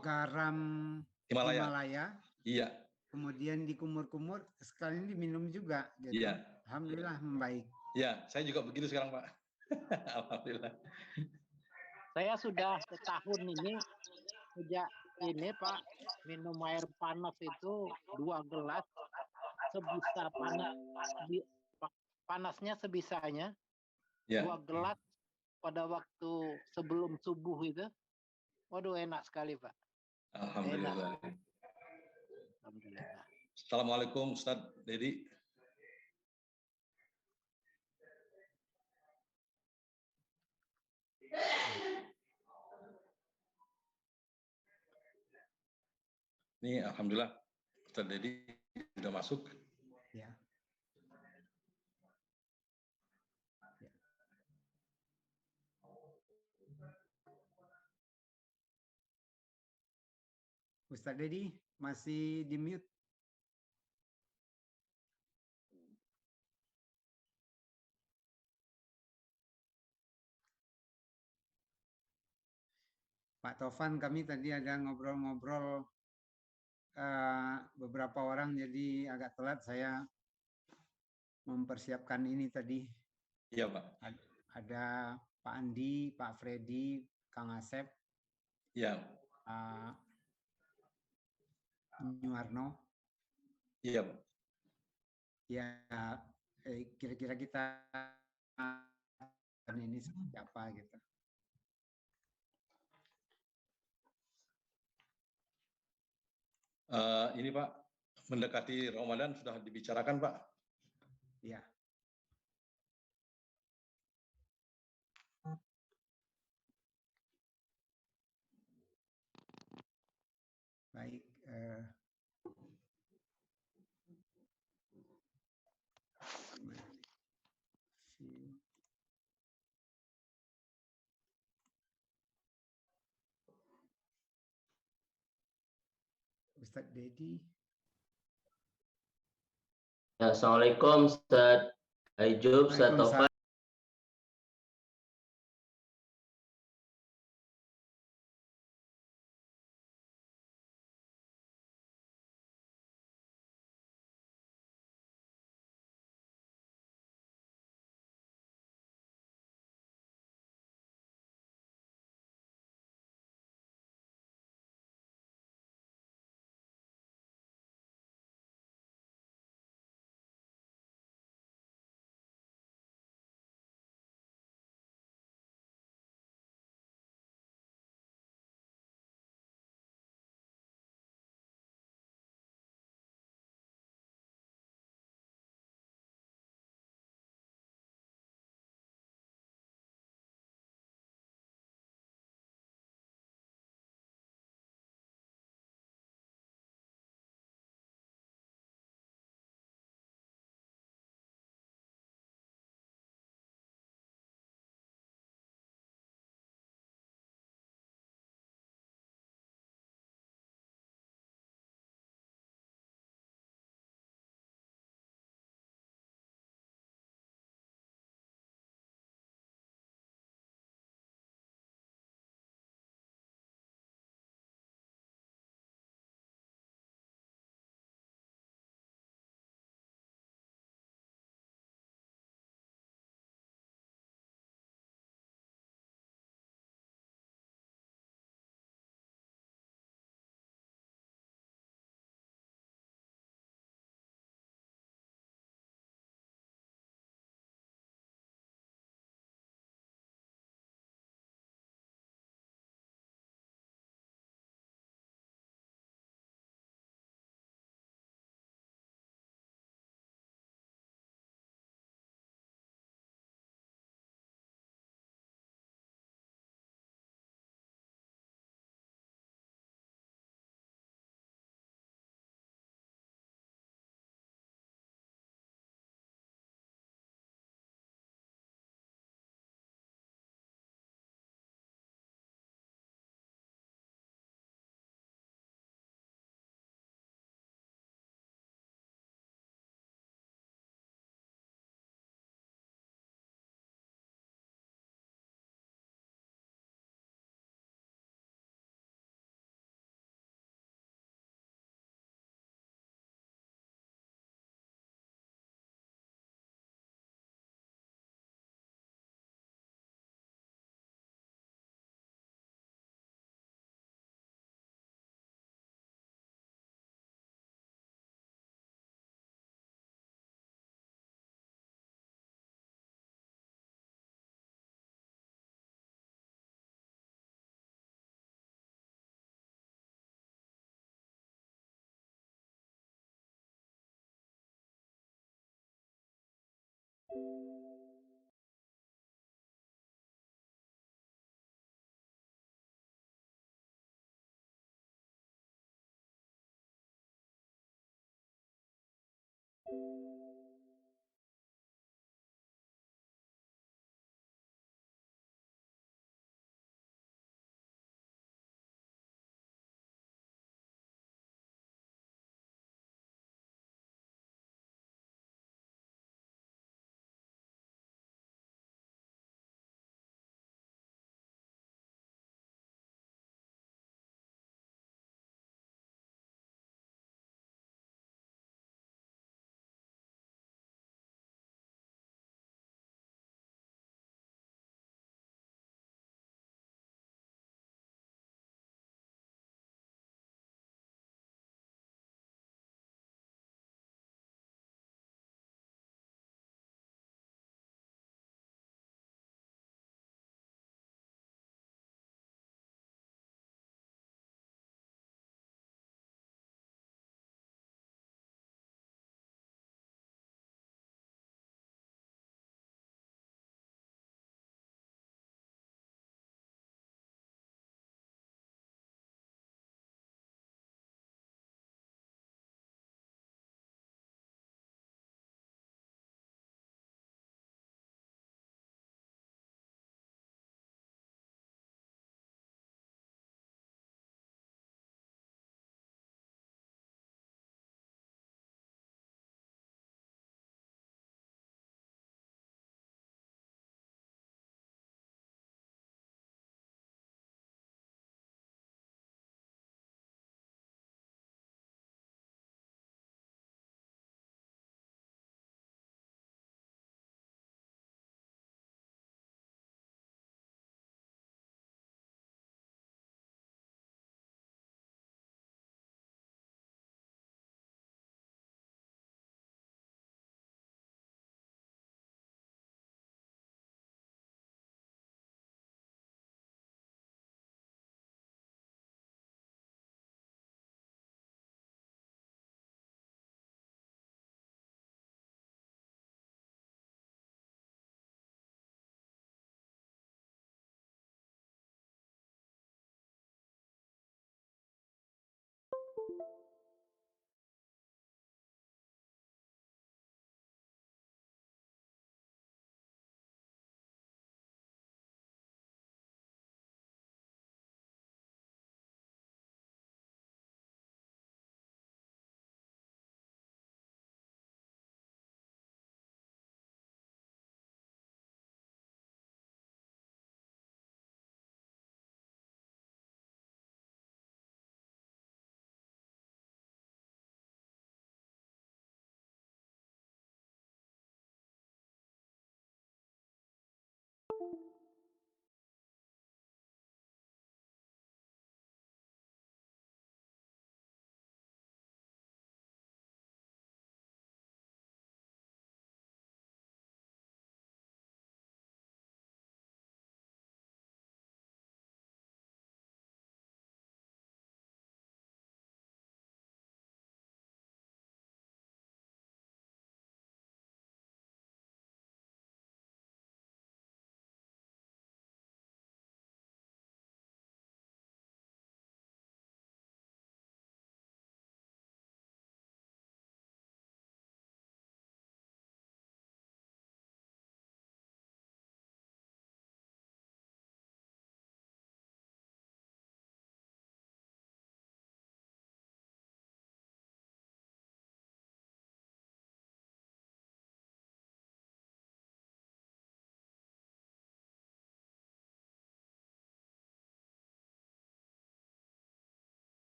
garam Himalaya. Himalaya, Iya. kemudian dikumur-kumur, sekalian diminum juga, gitu. Iya. Alhamdulillah membaik. Iya, saya juga begitu sekarang, Pak. Alhamdulillah. Saya sudah setahun ini sejak ini Pak minum air panas itu 2 gelas sebisa panasnya sebisanya. Ya. 2 gelas pada waktu sebelum subuh itu. Waduh enak sekali Pak. Alhamdulillah. Enak. Alhamdulillah. Assalamualaikum Ustadz Dedi. Ini alhamdulillah Ustadz Dedi sudah masuk. Ya. Ustadz Dedi masih di mute. Pak Tovan, kami tadi ada ngobrol-ngobrol beberapa orang, jadi agak telat saya mempersiapkan ini tadi. Iya Pak. Ada Pak Andi, Pak Freddy, Kang Asep, Iya. Nyuarno. Iya Pak. Ya, kira-kira kita ini seperti apa gitu. Ini Pak, mendekati Ramadan sudah dibicarakan Pak. Ya. Baik. Ustadz Dedi. Assalamualaikum Ustadz Aijub, Ustadz Taufan.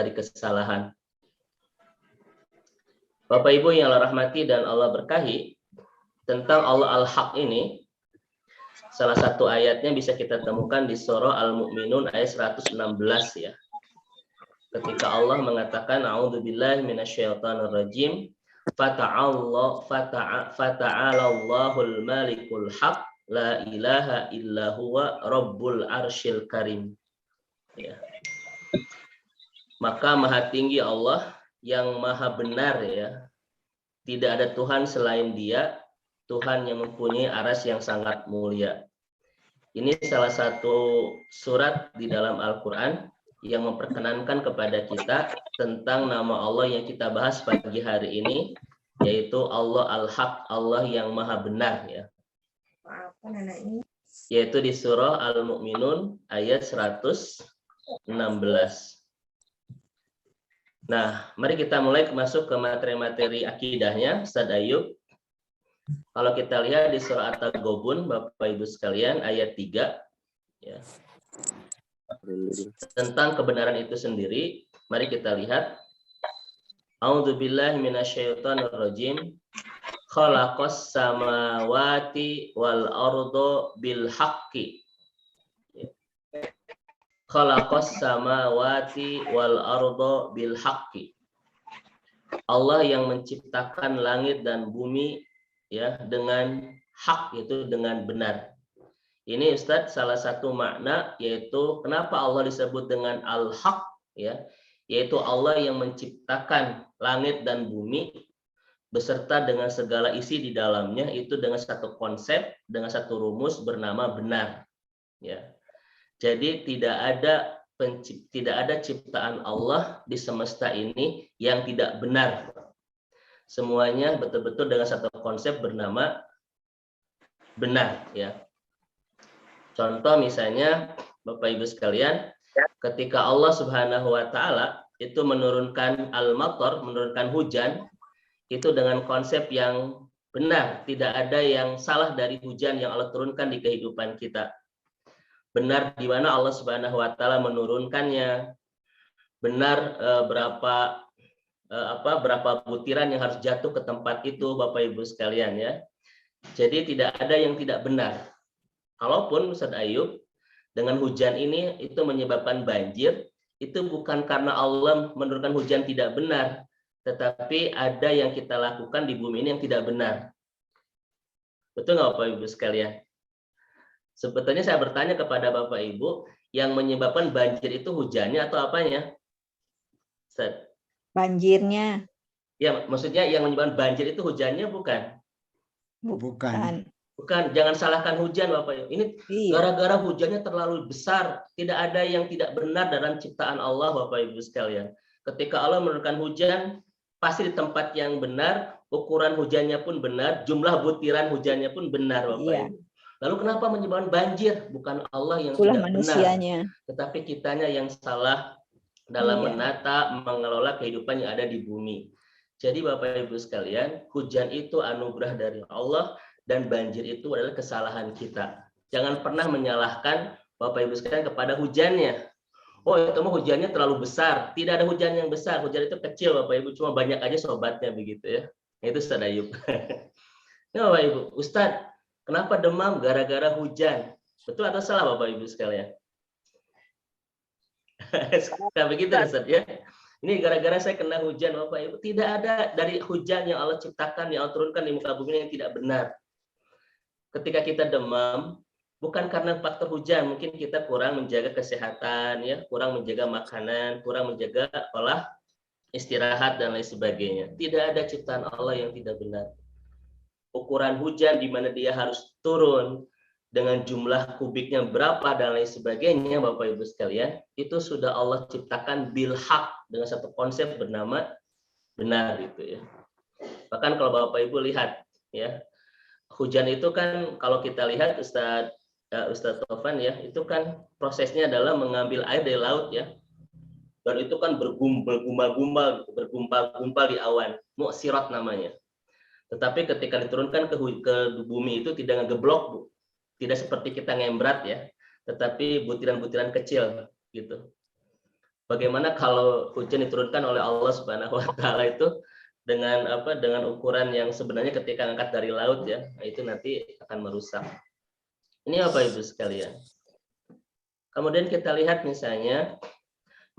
dari kesalahan. Bapak Ibu yang Allah rahmati dan Allah berkahi, tentang Allah Al-Haq ini, salah satu ayatnya bisa kita temukan di surah Al-Mu'minun ayat 116 ya. Ketika Allah mengatakan a'udzubillahi minasyaitonirrajim, fata'alallahul malikul haq la ilaha illa huwa rabbul arsyil karim. Ya. Maka maha tinggi Allah yang maha benar ya. Tidak ada Tuhan selain Dia, Tuhan yang mempunyai arsy yang sangat mulia. Ini salah satu surat di dalam Al-Quran yang memperkenankan kepada kita tentang nama Allah yang kita bahas pagi hari ini, yaitu Allah Al-Haq, Allah yang maha benar ya. Yaitu di surah Al-Mu'minun ayat 116. Nah, mari kita mulai masuk ke materi-materi akidahnya, Ustaz Ayub. Kalau kita lihat di surah At-Taghabun, Bapak Ibu sekalian, ayat 3 ya. Tentang kebenaran itu sendiri, mari kita lihat. A'udzubillahi minasyaitonirrajim. Khalaqas samawati wal arda bil haqqi. Khalaqas samawati wal arda bil haqqi. Allah yang menciptakan langit dan bumi ya dengan hak, yaitu dengan benar. Ini Ustadz salah satu makna, yaitu kenapa Allah disebut dengan Al-Haq ya, yaitu Allah yang menciptakan langit dan bumi beserta dengan segala isi di dalamnya, itu dengan satu konsep, dengan satu rumus bernama benar ya. Jadi tidak ada ciptaan Allah di semesta ini yang tidak benar. Semuanya betul-betul dengan satu konsep bernama benar ya. Contoh misalnya Bapak Ibu sekalian, ketika Allah Subhanahu wa taala itu menurunkan al-matar, menurunkan hujan, itu dengan konsep yang benar, tidak ada yang salah dari hujan yang Allah turunkan di kehidupan kita. Benar di mana Allah Subhanahu wa taala menurunkannya, benar berapa butiran yang harus jatuh ke tempat itu Bapak Ibu sekalian ya. Jadi tidak ada yang tidak benar. Kalaupun Ustaz Ayub dengan hujan ini itu menyebabkan banjir, itu bukan karena Allah menurunkan hujan tidak benar, tetapi ada yang kita lakukan di bumi ini yang tidak benar. Betul nggak Bapak Ibu sekalian? Sebetulnya saya bertanya kepada Bapak Ibu, yang menyebabkan banjir itu hujannya atau apanya? Ustaz? Banjirnya. Ya, maksudnya yang menyebabkan banjir itu hujannya bukan? Bukan. Bukan, jangan salahkan hujan Bapak. Ini gara-gara hujannya terlalu besar, tidak ada yang tidak benar dalam ciptaan Allah Bapak Ibu sekalian. Ketika Allah menurunkan hujan, pasti di tempat yang benar, ukuran hujannya pun benar, jumlah butiran hujannya pun benar Bapak Ibu. Lalu kenapa menyebabkan banjir? Bukan Allah yang tidak benar, tetapi kitanya yang salah dalam menata, mengelola kehidupan yang ada di bumi. Jadi Bapak Ibu sekalian, hujan itu anugerah dari Allah, dan banjir itu adalah kesalahan kita. Jangan pernah menyalahkan Bapak Ibu sekalian kepada hujannya. Oh, itu mah hujannya terlalu besar. Tidak ada hujan yang besar, hujan itu kecil Bapak Ibu, cuma banyak aja sobatnya begitu ya. Itu Ustaz Ayub. Nah, Bapak Ibu, Ustaz, kenapa demam gara-gara hujan? Betul atau salah Bapak Ibu sekalian? Nah, begitu Ustaz ya. Ini gara-gara saya kena hujan Bapak Ibu. Tidak ada dari hujan yang Allah ciptakan, yang Allah turunkan di muka bumi yang tidak benar. Ketika kita demam, bukan karena faktor hujan, mungkin kita kurang menjaga kesehatan, ya, kurang menjaga makanan, kurang menjaga pola istirahat dan lain sebagainya. Tidak ada ciptaan Allah yang tidak benar. Ukuran hujan di mana dia harus turun dengan jumlah kubiknya berapa dan lain sebagainya, Bapak Ibu sekalian, itu sudah Allah ciptakan bil haq dengan satu konsep bernama benar itu ya. Bahkan kalau Bapak Ibu lihat ya, hujan itu kan kalau kita lihat Ustadz Taufan ya, itu kan prosesnya adalah mengambil air dari laut ya, dan itu kan bergumpal-gumpal di awan, mu'sirat namanya. Tetapi ketika diturunkan ke bumi itu tidak ngegeblok Bu, tidak seperti kita ngembrat ya, tetapi butiran-butiran kecil gitu. Bagaimana kalau hujan diturunkan oleh Allah Subhanahu wa taala itu dengan dengan ukuran yang sebenarnya ketika angkat dari laut ya, nah itu nanti akan merusak. Ini Bapak Ibu sekalian. Kemudian kita lihat misalnya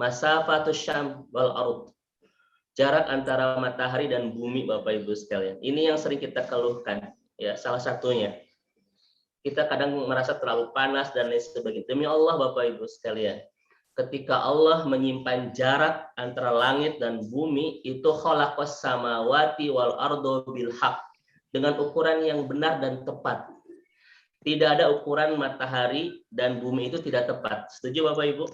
masafatus syam wal ard. Jarak antara matahari dan bumi Bapak Ibu sekalian. Ini yang sering kita keluhkan ya, salah satunya. Kita kadang merasa terlalu panas dan lain sebagainya. Demi Allah Bapak Ibu sekalian, ketika Allah menyimpan jarak antara langit dan bumi, itu khalaqas samawati wal ardo bil haq, dengan ukuran yang benar dan tepat. Tidak ada ukuran matahari dan bumi itu tidak tepat. Setuju Bapak Ibu?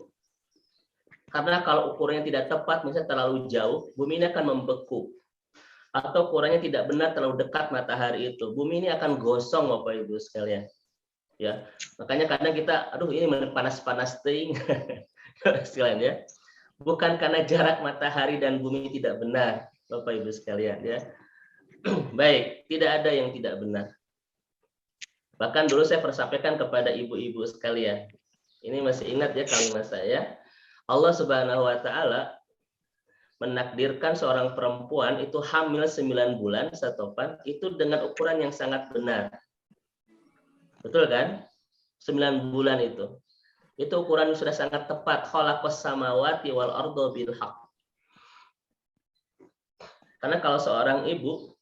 Karena kalau ukurannya tidak tepat, misalnya terlalu jauh, bumi ini akan membeku. Atau ukurannya tidak benar, terlalu dekat matahari itu, bumi ini akan gosong Bapak Ibu sekalian. Ya, makanya kadang kita, aduh ini panas-panas ting, sekalian ya. Bukan karena jarak matahari dan bumi tidak benar, Bapak Ibu sekalian ya. Baik, tidak ada yang tidak benar. Bahkan dulu saya pernah sampaikan kepada ibu-ibu sekalian. Ini masih ingat ya kalimat saya. Allah Subhanahu wa taala menakdirkan seorang perempuan itu hamil 9 bulan setopan itu dengan ukuran yang sangat benar. Betul kan? 9 bulan itu. Itu ukuran sudah sangat tepat. Khalaqas samawati wal ardo bil haq. Karena kalau seorang ibu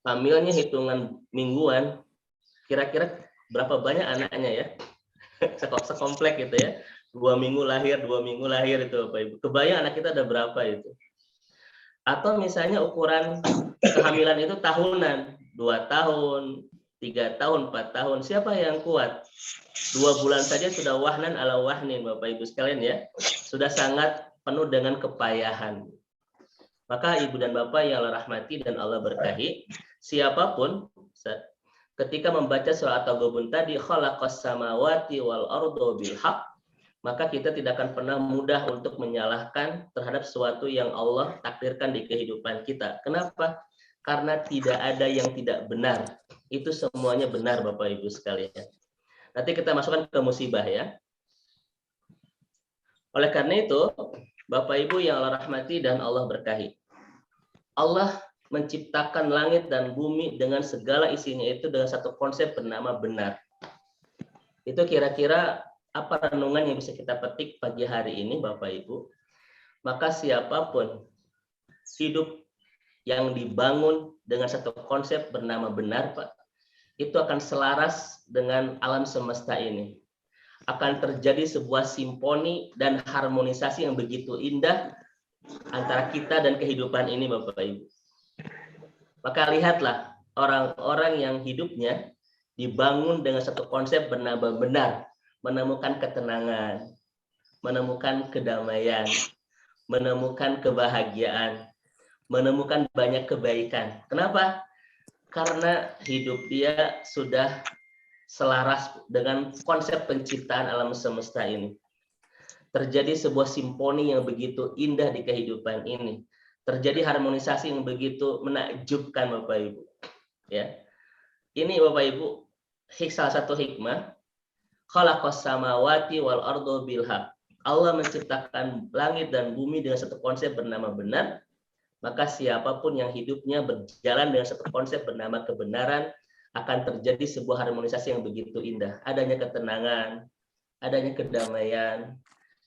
hamilnya hitungan mingguan, kira-kira berapa banyak anaknya ya? Sekomplek gitu ya. 2 minggu lahir itu Bapak Ibu. Kebayang anak kita ada berapa itu? Atau misalnya ukuran kehamilan itu tahunan, 2 tahun, 3 tahun, 4 tahun. Siapa yang kuat? 2 bulan saja sudah wahnan ala wahnin Bapak Ibu sekalian ya. Sudah sangat penuh dengan kepayahan. Maka Ibu dan Bapak yang Allah rahmati dan Allah berkahi, siapapun ketika membaca surah At-Taghabun tadi khalaqas samawati wal ardo bil haq, maka kita tidak akan pernah mudah untuk menyalahkan terhadap sesuatu yang Allah takdirkan di kehidupan kita. Kenapa? Karena tidak ada yang tidak benar. Itu semuanya benar Bapak Ibu sekalian. Nanti kita masukkan ke musibah ya. Oleh karena itu, Bapak Ibu yang Allah rahmati dan Allah berkahi, Allah menciptakan langit dan bumi dengan segala isinya itu dengan satu konsep bernama benar. Itu kira-kira apa renungan yang bisa kita petik pagi hari ini Bapak Ibu? Maka siapapun hidup yang dibangun dengan satu konsep bernama benar Pak, itu akan selaras dengan alam semesta ini. Akan terjadi sebuah simfoni dan harmonisasi yang begitu indah antara kita dan kehidupan ini Bapak Ibu. Maka lihatlah orang-orang yang hidupnya dibangun dengan satu konsep bernama benar, menemukan ketenangan, menemukan kedamaian, menemukan kebahagiaan, menemukan banyak kebaikan. Kenapa? Karena hidup dia sudah selaras dengan konsep penciptaan alam semesta ini. Terjadi sebuah simfoni yang begitu indah di kehidupan ini. Terjadi harmonisasi yang begitu menakjubkan Bapak Ibu. Ya. Ini Bapak Ibu, salah satu hikmah khalaqas samawati wal ardo bil haq. Allah menciptakan langit dan bumi dengan satu konsep bernama benar. Maka siapapun yang hidupnya berjalan dengan satu konsep bernama kebenaran, akan terjadi sebuah harmonisasi yang begitu indah. Adanya ketenangan, adanya kedamaian,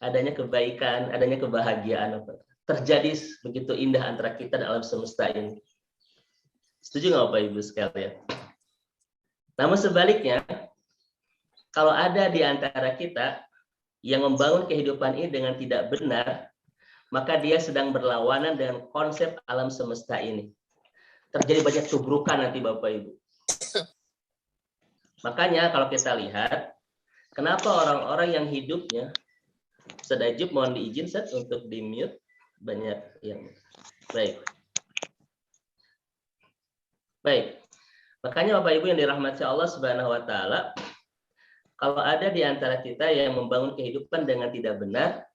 adanya kebaikan, adanya kebahagiaan. Terjadi begitu indah antara kita dan alam semesta ini. Setuju nggak Bapak Ibu sekalian? Namun sebaliknya, kalau ada di antara kita yang membangun kehidupan ini dengan tidak benar, maka dia sedang berlawanan dengan konsep alam semesta ini. Terjadi banyak tubrukan nanti Bapak Ibu. Makanya kalau kita lihat, kenapa orang-orang yang hidupnya, Sedajib mohon diizin Set untuk di-mute, banyak yang baik. Baik. Makanya Bapak Ibu yang dirahmati Allah Subhanahu wa taala, kalau ada di antara kita yang membangun kehidupan dengan tidak benar,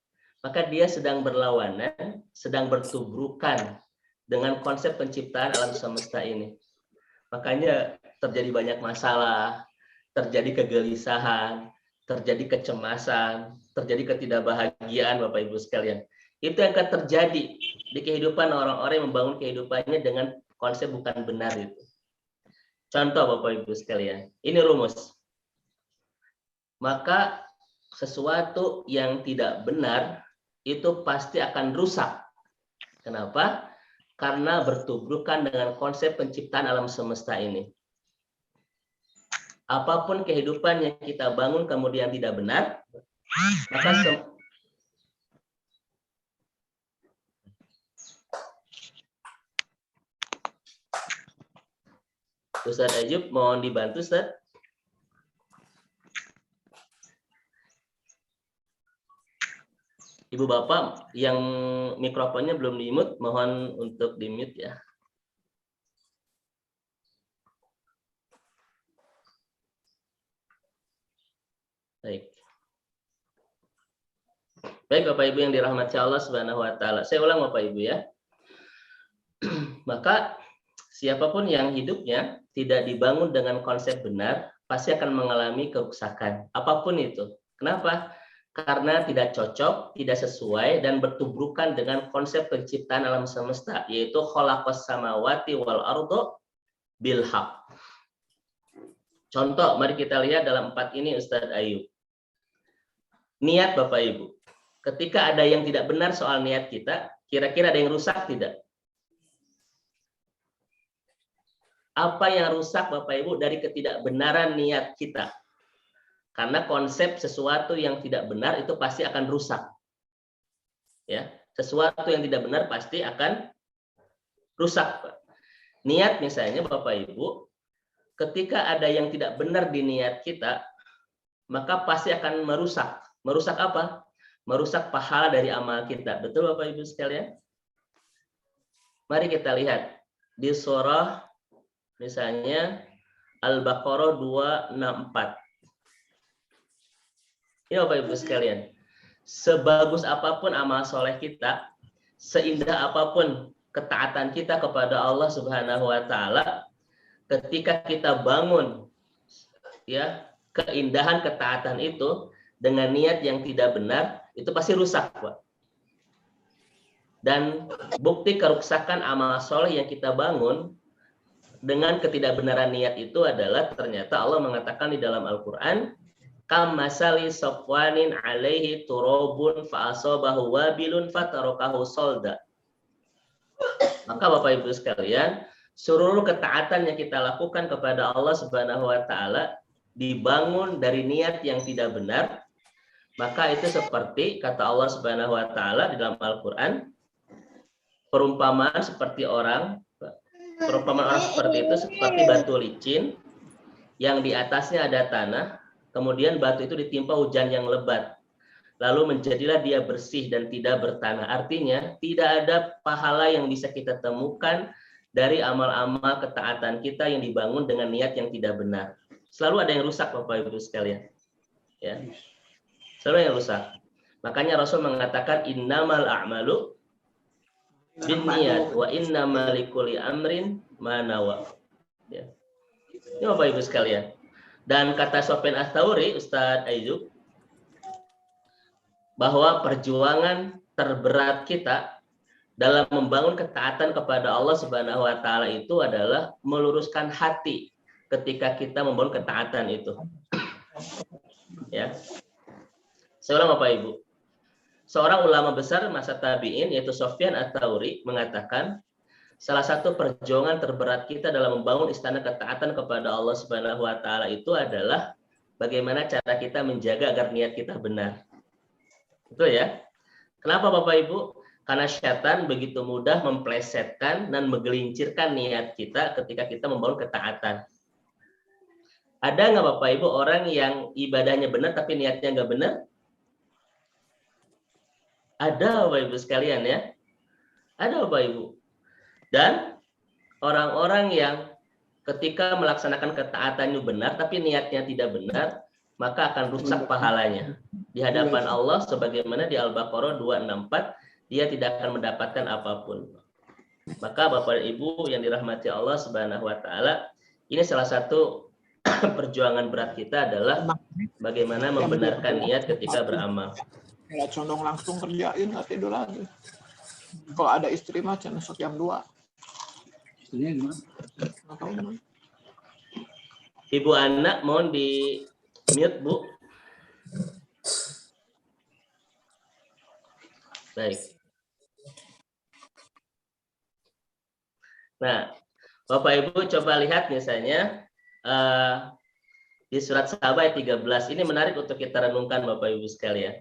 maka dia sedang berlawanan, sedang bertubrukan dengan konsep penciptaan alam semesta ini. Makanya terjadi banyak masalah, terjadi kegelisahan, terjadi kecemasan, terjadi ketidakbahagiaan Bapak Ibu sekalian. Itu yang akan terjadi di kehidupan orang-orang yang membangun kehidupannya dengan konsep bukan benar itu. Contoh Bapak Ibu sekalian, ini rumus. Maka sesuatu yang tidak benar itu pasti akan rusak. Kenapa? Karena bertubrukan dengan konsep penciptaan alam semesta ini. Apapun kehidupan yang kita bangun kemudian tidak benar, maka Ustaz Ajub mohon dibantu Ustaz. Ibu Bapak yang mikrofonnya belum di-mute, mohon untuk di-mute ya. Baik. Baik Bapak Ibu yang dirahmati Allah Subhanahu wa taala. Saya ulang Bapak Ibu ya. Maka siapapun yang hidupnya tidak dibangun dengan konsep benar, pasti akan mengalami kerusakan. Apapun itu. Kenapa? Karena tidak cocok, tidak sesuai, dan bertubrukan dengan konsep penciptaan alam semesta, yaitu khalaqas samawati wal ardo bil haq. Contoh, mari kita lihat dalam 4 ini Ustadz Ayub. Niat Bapak Ibu. Ketika ada yang tidak benar soal niat kita, kira-kira ada yang rusak tidak? Apa yang rusak Bapak Ibu dari ketidakbenaran niat kita? Karena konsep sesuatu yang tidak benar itu pasti akan rusak. Ya, sesuatu yang tidak benar pasti akan rusak. Niat misalnya Bapak Ibu, ketika ada yang tidak benar di niat kita, maka pasti akan merusak. Merusak apa? Merusak pahala dari amal kita. Betul Bapak Ibu sekalian? Mari kita lihat di surah misalnya Al-Baqarah 264. Ini Bapak Ibu sekalian, sebagus apapun amal soleh kita, seindah apapun ketaatan kita kepada Allah Subhanahu wa taala, ketika kita bangun ya keindahan ketaatan itu dengan niat yang tidak benar, itu pasti rusak, Pak. Dan bukti kerusakan amal soleh yang kita bangun dengan ketidakbenaran niat itu adalah ternyata Allah mengatakan di dalam Al-Qur'an, kam masali safwanin alaihi turabun fa asabahu wabilun fatarakahu solda. Maka Bapak Ibu sekalian, seluruh ketaatan yang kita lakukan kepada Allah Subhanahu wa taala dibangun dari niat yang tidak benar, maka itu seperti kata Allah Subhanahu wa taala di dalam Al-Qur'an, perumpamaan seperti orang seperti itu seperti batu licin yang di atasnya ada tanah. Kemudian batu itu ditimpa hujan yang lebat. Lalu menjadilah dia bersih dan tidak bertanah. Artinya tidak ada pahala yang bisa kita temukan dari amal-amal ketaatan kita yang dibangun dengan niat yang tidak benar. Selalu ada yang rusak Bapak Ibu sekalian. Ya. Selalu yang rusak. Makanya Rasul mengatakan innamal a'malu binniyat wa innamal likulli amrin ma nawa. Ya. Ini Bapak Ibu sekalian. Dan kata Sufyan Ats-Tsauri, Ustadz Aizub, bahwa perjuangan terberat kita dalam membangun ketaatan kepada Allah Subhanahu wa taala itu adalah meluruskan hati ketika kita membangun ketaatan itu. Ya. Saya ulang Bapak Ibu. Seorang ulama besar masa tabi'in yaitu Sufyan Ats-Tsauri mengatakan, salah satu perjuangan terberat kita dalam membangun istana ketaatan kepada Allah Subhanahu wa taala itu adalah bagaimana cara kita menjaga agar niat kita benar. Betul ya? Kenapa Bapak Ibu? Karena syaitan begitu mudah memplesetkan dan menggelincirkan niat kita ketika kita membangun ketaatan. Ada nggak Bapak Ibu orang yang ibadahnya benar tapi niatnya nggak benar? Ada Bapak Ibu sekalian ya. Ada Bapak Ibu. Dan orang-orang yang ketika melaksanakan ketaatannya benar tapi niatnya tidak benar, maka akan rusak pahalanya di hadapan Allah sebagaimana di Al-Baqarah 264, dia tidak akan mendapatkan apapun. Maka Bapak Ibu yang dirahmati Allah Subhanahu wa taala, ini salah satu perjuangan berat kita adalah bagaimana membenarkan niat ketika beramal. Nggak condong langsung kerjain, nggak tidur lagi. Kalau ada istri mah jangan jam 2. Istrinya gimana? Nggak tahu gimana. Ibu anak mohon di mute, Bu. Baik. Nah, Bapak Ibu coba lihat misalnya di surat Saba ayat 13. Ini menarik untuk kita renungkan Bapak Ibu sekalian.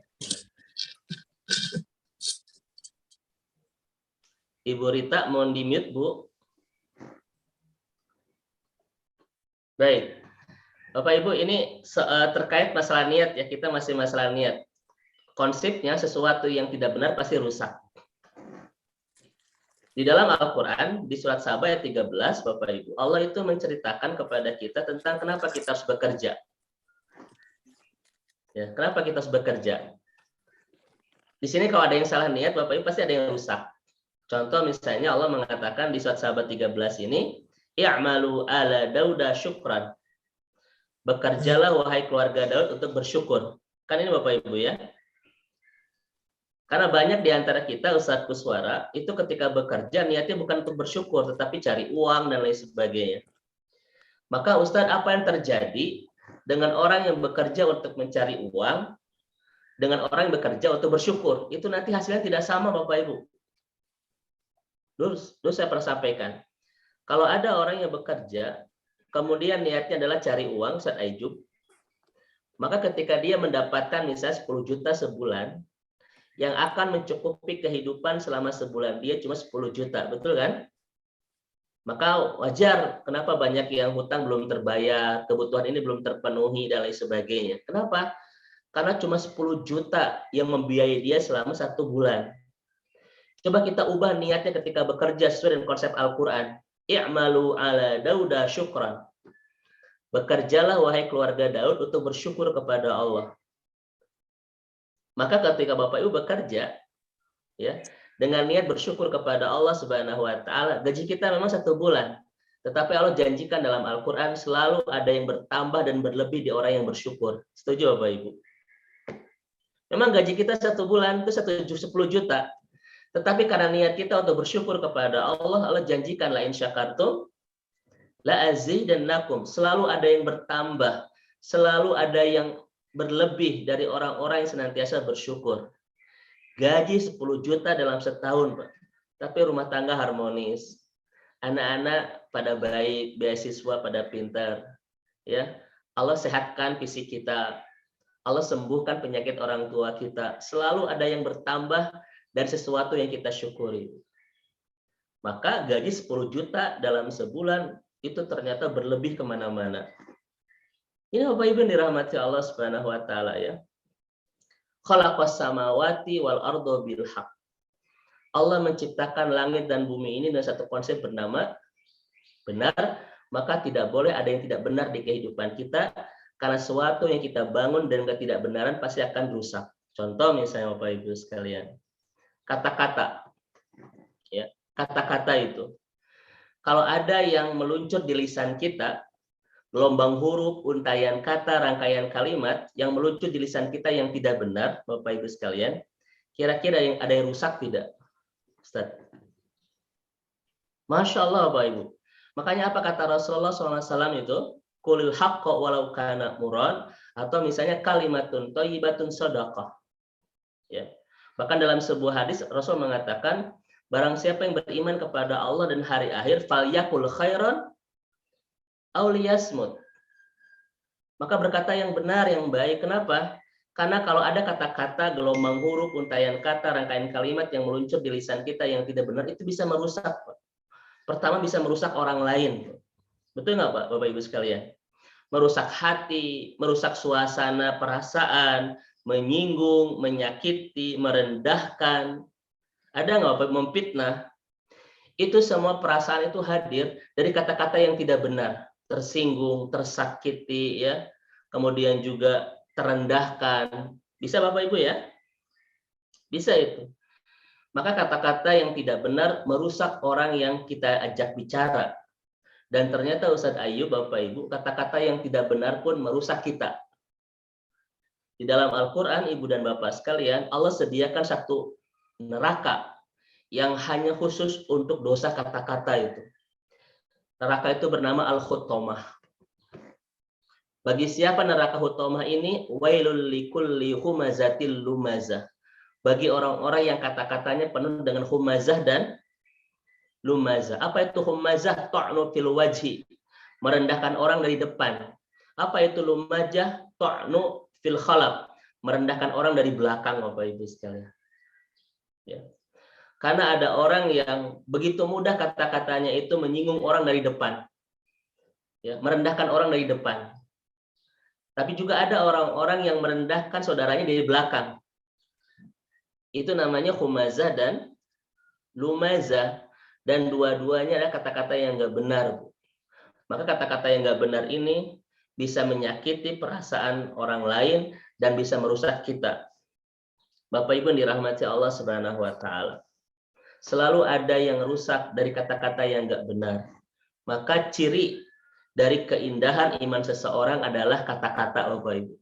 Ibu Rita mohon di mute, Bu. Baik. Bapak Ibu, ini terkait masalah niat ya, kita masih masalah niat. Konsepnya sesuatu yang tidak benar pasti rusak. Di dalam Al-Quran, di surat Saba ayat 13, Bapak Ibu, Allah itu menceritakan kepada kita tentang kenapa kita harus bekerja. Ya, kenapa kita harus bekerja? Di sini kalau ada yang salah niat, Bapak Ibu pasti ada yang rusak. Contoh misalnya Allah mengatakan di surat Saba 13 ini, "I'malu ala Dauda syukran." Bekerjalah wahai keluarga Daud untuk bersyukur. Kan ini Bapak Ibu ya. Karena banyak di antara kita Ustadz Kuswara itu ketika bekerja niatnya bukan untuk bersyukur tetapi cari uang dan lain sebagainya. Maka Ustadz, apa yang terjadi dengan orang yang bekerja untuk mencari uang dengan orang yang bekerja untuk bersyukur? Itu nanti hasilnya tidak sama Bapak Ibu. Dulu saya pernah sampaikan. Kalau ada orang yang bekerja kemudian niatnya adalah cari uang, Ustadz Aijub, maka ketika dia mendapatkan misalnya 10 juta sebulan, yang akan mencukupi kehidupan selama sebulan dia cuma 10 juta, betul kan? Maka wajar kenapa banyak yang hutang belum terbayar, kebutuhan ini belum terpenuhi, dan lain sebagainya. Kenapa? Karena cuma 10 juta yang membiayai dia selama 1 bulan. Coba kita ubah niatnya ketika bekerja sesuai dengan konsep Al-Quran. I'malu ala Dauda syukran. Bekerjalah wahai keluarga Daud untuk bersyukur kepada Allah. Maka ketika Bapak Ibu bekerja ya dengan niat bersyukur kepada Allah Subhanahu wa taala, gaji kita memang 1 bulan. Tetapi Allah janjikan dalam Al-Qur'an selalu ada yang bertambah dan berlebih di orang yang bersyukur. Setuju Bapak Ibu? Memang gaji kita 1 bulan itu 10 juta. Tetapi karena niat kita untuk bersyukur kepada Allah, Allah janjikan la in syakartum la azidannakum. Selalu ada yang bertambah, selalu ada yang berlebih dari orang-orang yang senantiasa bersyukur. Gaji 10 juta dalam setahun, Pak. Tapi rumah tangga harmonis. Anak-anak pada baik, beasiswa pada pintar. Ya. Allah sehatkan fisik kita. Allah sembuhkan penyakit orang tua kita. Selalu ada yang bertambah dari sesuatu yang kita syukuri. Maka gaji 10 juta dalam sebulan itu ternyata berlebih kemana-mana. Ini Bapak Ibu yang dirahmati Allah Subhanahu wa taala ya. Khalaqas samawati wal ardo bil haq. Allah menciptakan langit dan bumi ini dengan satu konsep bernama benar, maka tidak boleh ada yang tidak benar di kehidupan kita karena sesuatu yang kita bangun dan ketidakbenaran pasti akan rusak. Contoh misalnya Bapak Ibu sekalian, kata-kata. Ya, kata-kata itu. Kalau ada yang meluncur di lisan kita, gelombang huruf, untayan kata, rangkaian kalimat yang meluncur di lisan kita yang tidak benar, Bapak Ibu sekalian, kira-kira yang ada yang rusak tidak? Ustaz. Masya Allah Bapak Ibu. Makanya apa kata Rasulullah SAW itu? Qulil haqqa walau kana muran, atau misalnya kalimatun thayyibatun shadaqah. Ya. Bahkan dalam sebuah hadis Rasul mengatakan, barang siapa yang beriman kepada Allah dan hari akhir, falyakul khairan aw liyasmut. Maka berkata yang benar, yang baik. Kenapa? Karena kalau ada kata-kata, gelombang huruf, untayan kata, rangkaian kalimat yang meluncur di lisan kita yang tidak benar, itu bisa merusak. Pertama bisa merusak orang lain. Betul nggak Pak, Bapak Ibu sekalian? Merusak hati, merusak suasana, perasaan, menyinggung, menyakiti, merendahkan. Ada nggak Bapak memfitnah? Itu semua perasaan itu hadir dari kata-kata yang tidak benar. Tersinggung, tersakiti, ya, kemudian juga terendahkan. Bisa Bapak Ibu ya? Bisa itu. Maka kata-kata yang tidak benar merusak orang yang kita ajak bicara. Dan ternyata Ustadz Ayyub, Bapak Ibu, kata-kata yang tidak benar pun merusak kita. Di dalam Al-Quran, Ibu dan Bapak sekalian, Allah sediakan satu neraka yang hanya khusus untuk dosa kata-kata itu. Neraka itu bernama Al-Khutomah. Bagi siapa neraka Khutomah ini? Wailul likulli humazatil lumazah. Bagi orang-orang yang kata-katanya penuh dengan humazah dan lumazah. Apa itu humazah? Ta'nu fil wajhi. Merendahkan orang dari depan. Apa itu lumazah? Ta'nu fil khalaf. Merendahkan orang dari belakang, Bapak Ibu sekalian. Ya. Karena ada orang yang begitu mudah kata-katanya itu menyinggung orang dari depan. Ya, merendahkan orang dari depan. Tapi juga ada orang-orang yang merendahkan saudaranya dari belakang. Itu namanya humazah dan lumazah. Dan dua-duanya adalah kata-kata yang nggak benar. Maka kata-kata yang nggak benar ini bisa menyakiti perasaan orang lain dan bisa merusak kita. Bapak Ibu dirahmati Allah Subhanahu wa Ta'ala. Selalu ada yang rusak dari kata-kata yang nggak benar. Maka ciri dari keindahan iman seseorang adalah kata-kata, Bapak Ibu.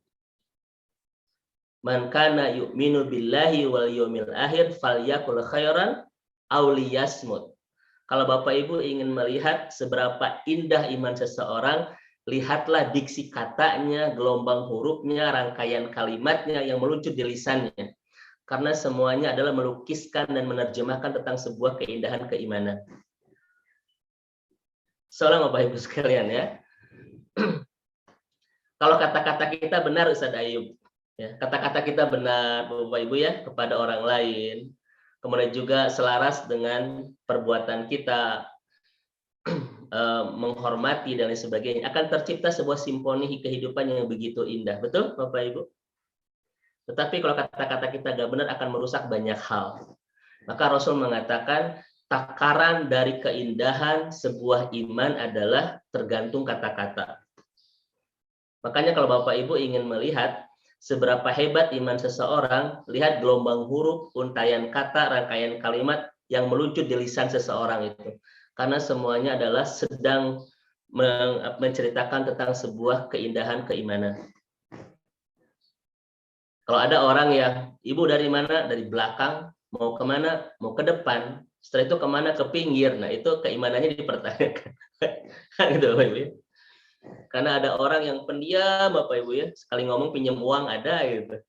Man kana yu'minu billahi wal yawmil akhir falyakul khairan aw liyasmut. Kalau Bapak Ibu ingin melihat seberapa indah iman seseorang, lihatlah diksi katanya, gelombang hurufnya, rangkaian kalimatnya yang meluncur di lisannya. Karena semuanya adalah melukiskan dan menerjemahkan tentang sebuah keindahan keimanan. Salam Bapak Ibu sekalian ya. Kalau kata-kata kita benar Ustaz Ayub, ya, kata-kata kita benar Bapak Ibu ya kepada orang lain, kemudian juga selaras dengan perbuatan kita, menghormati dan lain sebagainya, akan tercipta sebuah simfoni kehidupan yang begitu indah. Betul Bapak Ibu? Tetapi kalau kata-kata kita gak benar akan merusak banyak hal. Maka Rasul mengatakan takaran dari keindahan sebuah iman adalah tergantung kata-kata. Makanya kalau Bapak Ibu ingin melihat seberapa hebat iman seseorang, lihat gelombang huruf, untaian kata, rangkaian kalimat yang meluncur di lisan seseorang itu. Karena semuanya adalah sedang menceritakan tentang sebuah keindahan keimanan. Kalau ada orang yang, ibu dari mana? Dari belakang, mau kemana? Mau ke depan. Setelah itu kemana? Ke pinggir. Nah itu keimanannya dipertanyakan. Gitu Bapak Ibu. Karena ada orang yang pendiam Bapak Ibu ya. Sekali ngomong pinjam uang ada gitu.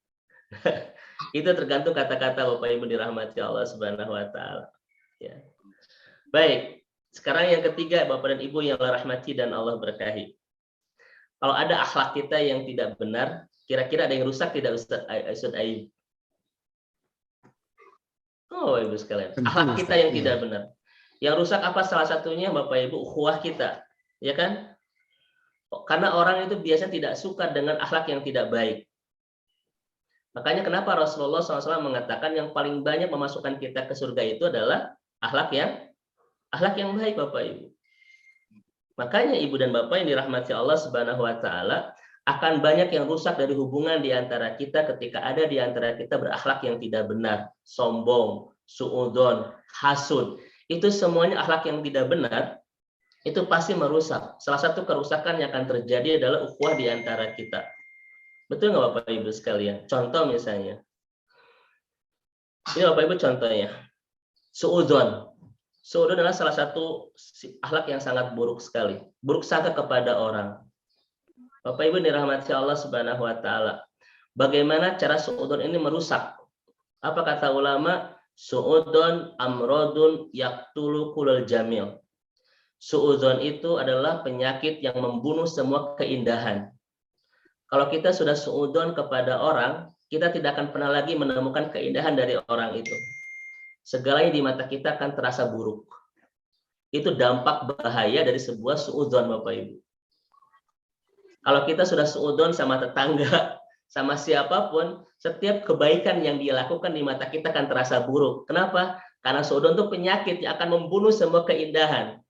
Itu tergantung kata-kata Bapak Ibu dirahmati Allah Subhanahu wa Ta'ala. Ya. Baik. Sekarang yang ketiga Bapak dan Ibu yang Allah rahmati dan Allah berkahi. Kalau ada akhlak kita yang tidak benar, kira-kira ada yang rusak tidak Ustaz Ayub? Oh Ibu sekalian, akhlak kita yang tidak benar. Yang rusak apa salah satunya Bapak Ibu? Ukhuwah kita, ya kan? Karena orang itu biasanya tidak suka dengan akhlak yang tidak baik. Makanya kenapa Rasulullah SAW mengatakan yang paling banyak memasukkan kita ke surga itu adalah akhlak yang baik Bapak Ibu. Makanya Ibu dan Bapak yang dirahmati Allah Subhanahu wa Ta'ala, akan banyak yang rusak dari hubungan di antara kita ketika ada di antara kita berakhlak yang tidak benar, sombong, suudzon, hasud. Itu semuanya akhlak yang tidak benar, itu pasti merusak. Salah satu kerusakan yang akan terjadi adalah ukhuwah di antara kita. Betul nggak Bapak Ibu sekalian? Contoh misalnya. Ini Bapak Ibu contohnya. Suudzon. Suudzon adalah salah satu akhlak yang sangat buruk sekali. Buruk sangka kepada orang. Bapak Ibu dirahmati Allah Subhanahu wa Ta'ala. Bagaimana cara suudzon ini merusak? Apa kata ulama? Suudzon amrodun yaktulu kulal jamil. Suudzon itu adalah penyakit yang membunuh semua keindahan. Kalau kita sudah suudzon kepada orang, kita tidak akan pernah lagi menemukan keindahan dari orang itu. Segalanya di mata kita akan terasa buruk. Itu dampak bahaya dari sebuah suudzon Bapak Ibu. Kalau kita sudah suudzon sama tetangga, sama siapapun, setiap kebaikan yang dia lakukan di mata kita akan terasa buruk. Kenapa? Karena suudzon itu penyakit yang akan membunuh semua keindahan.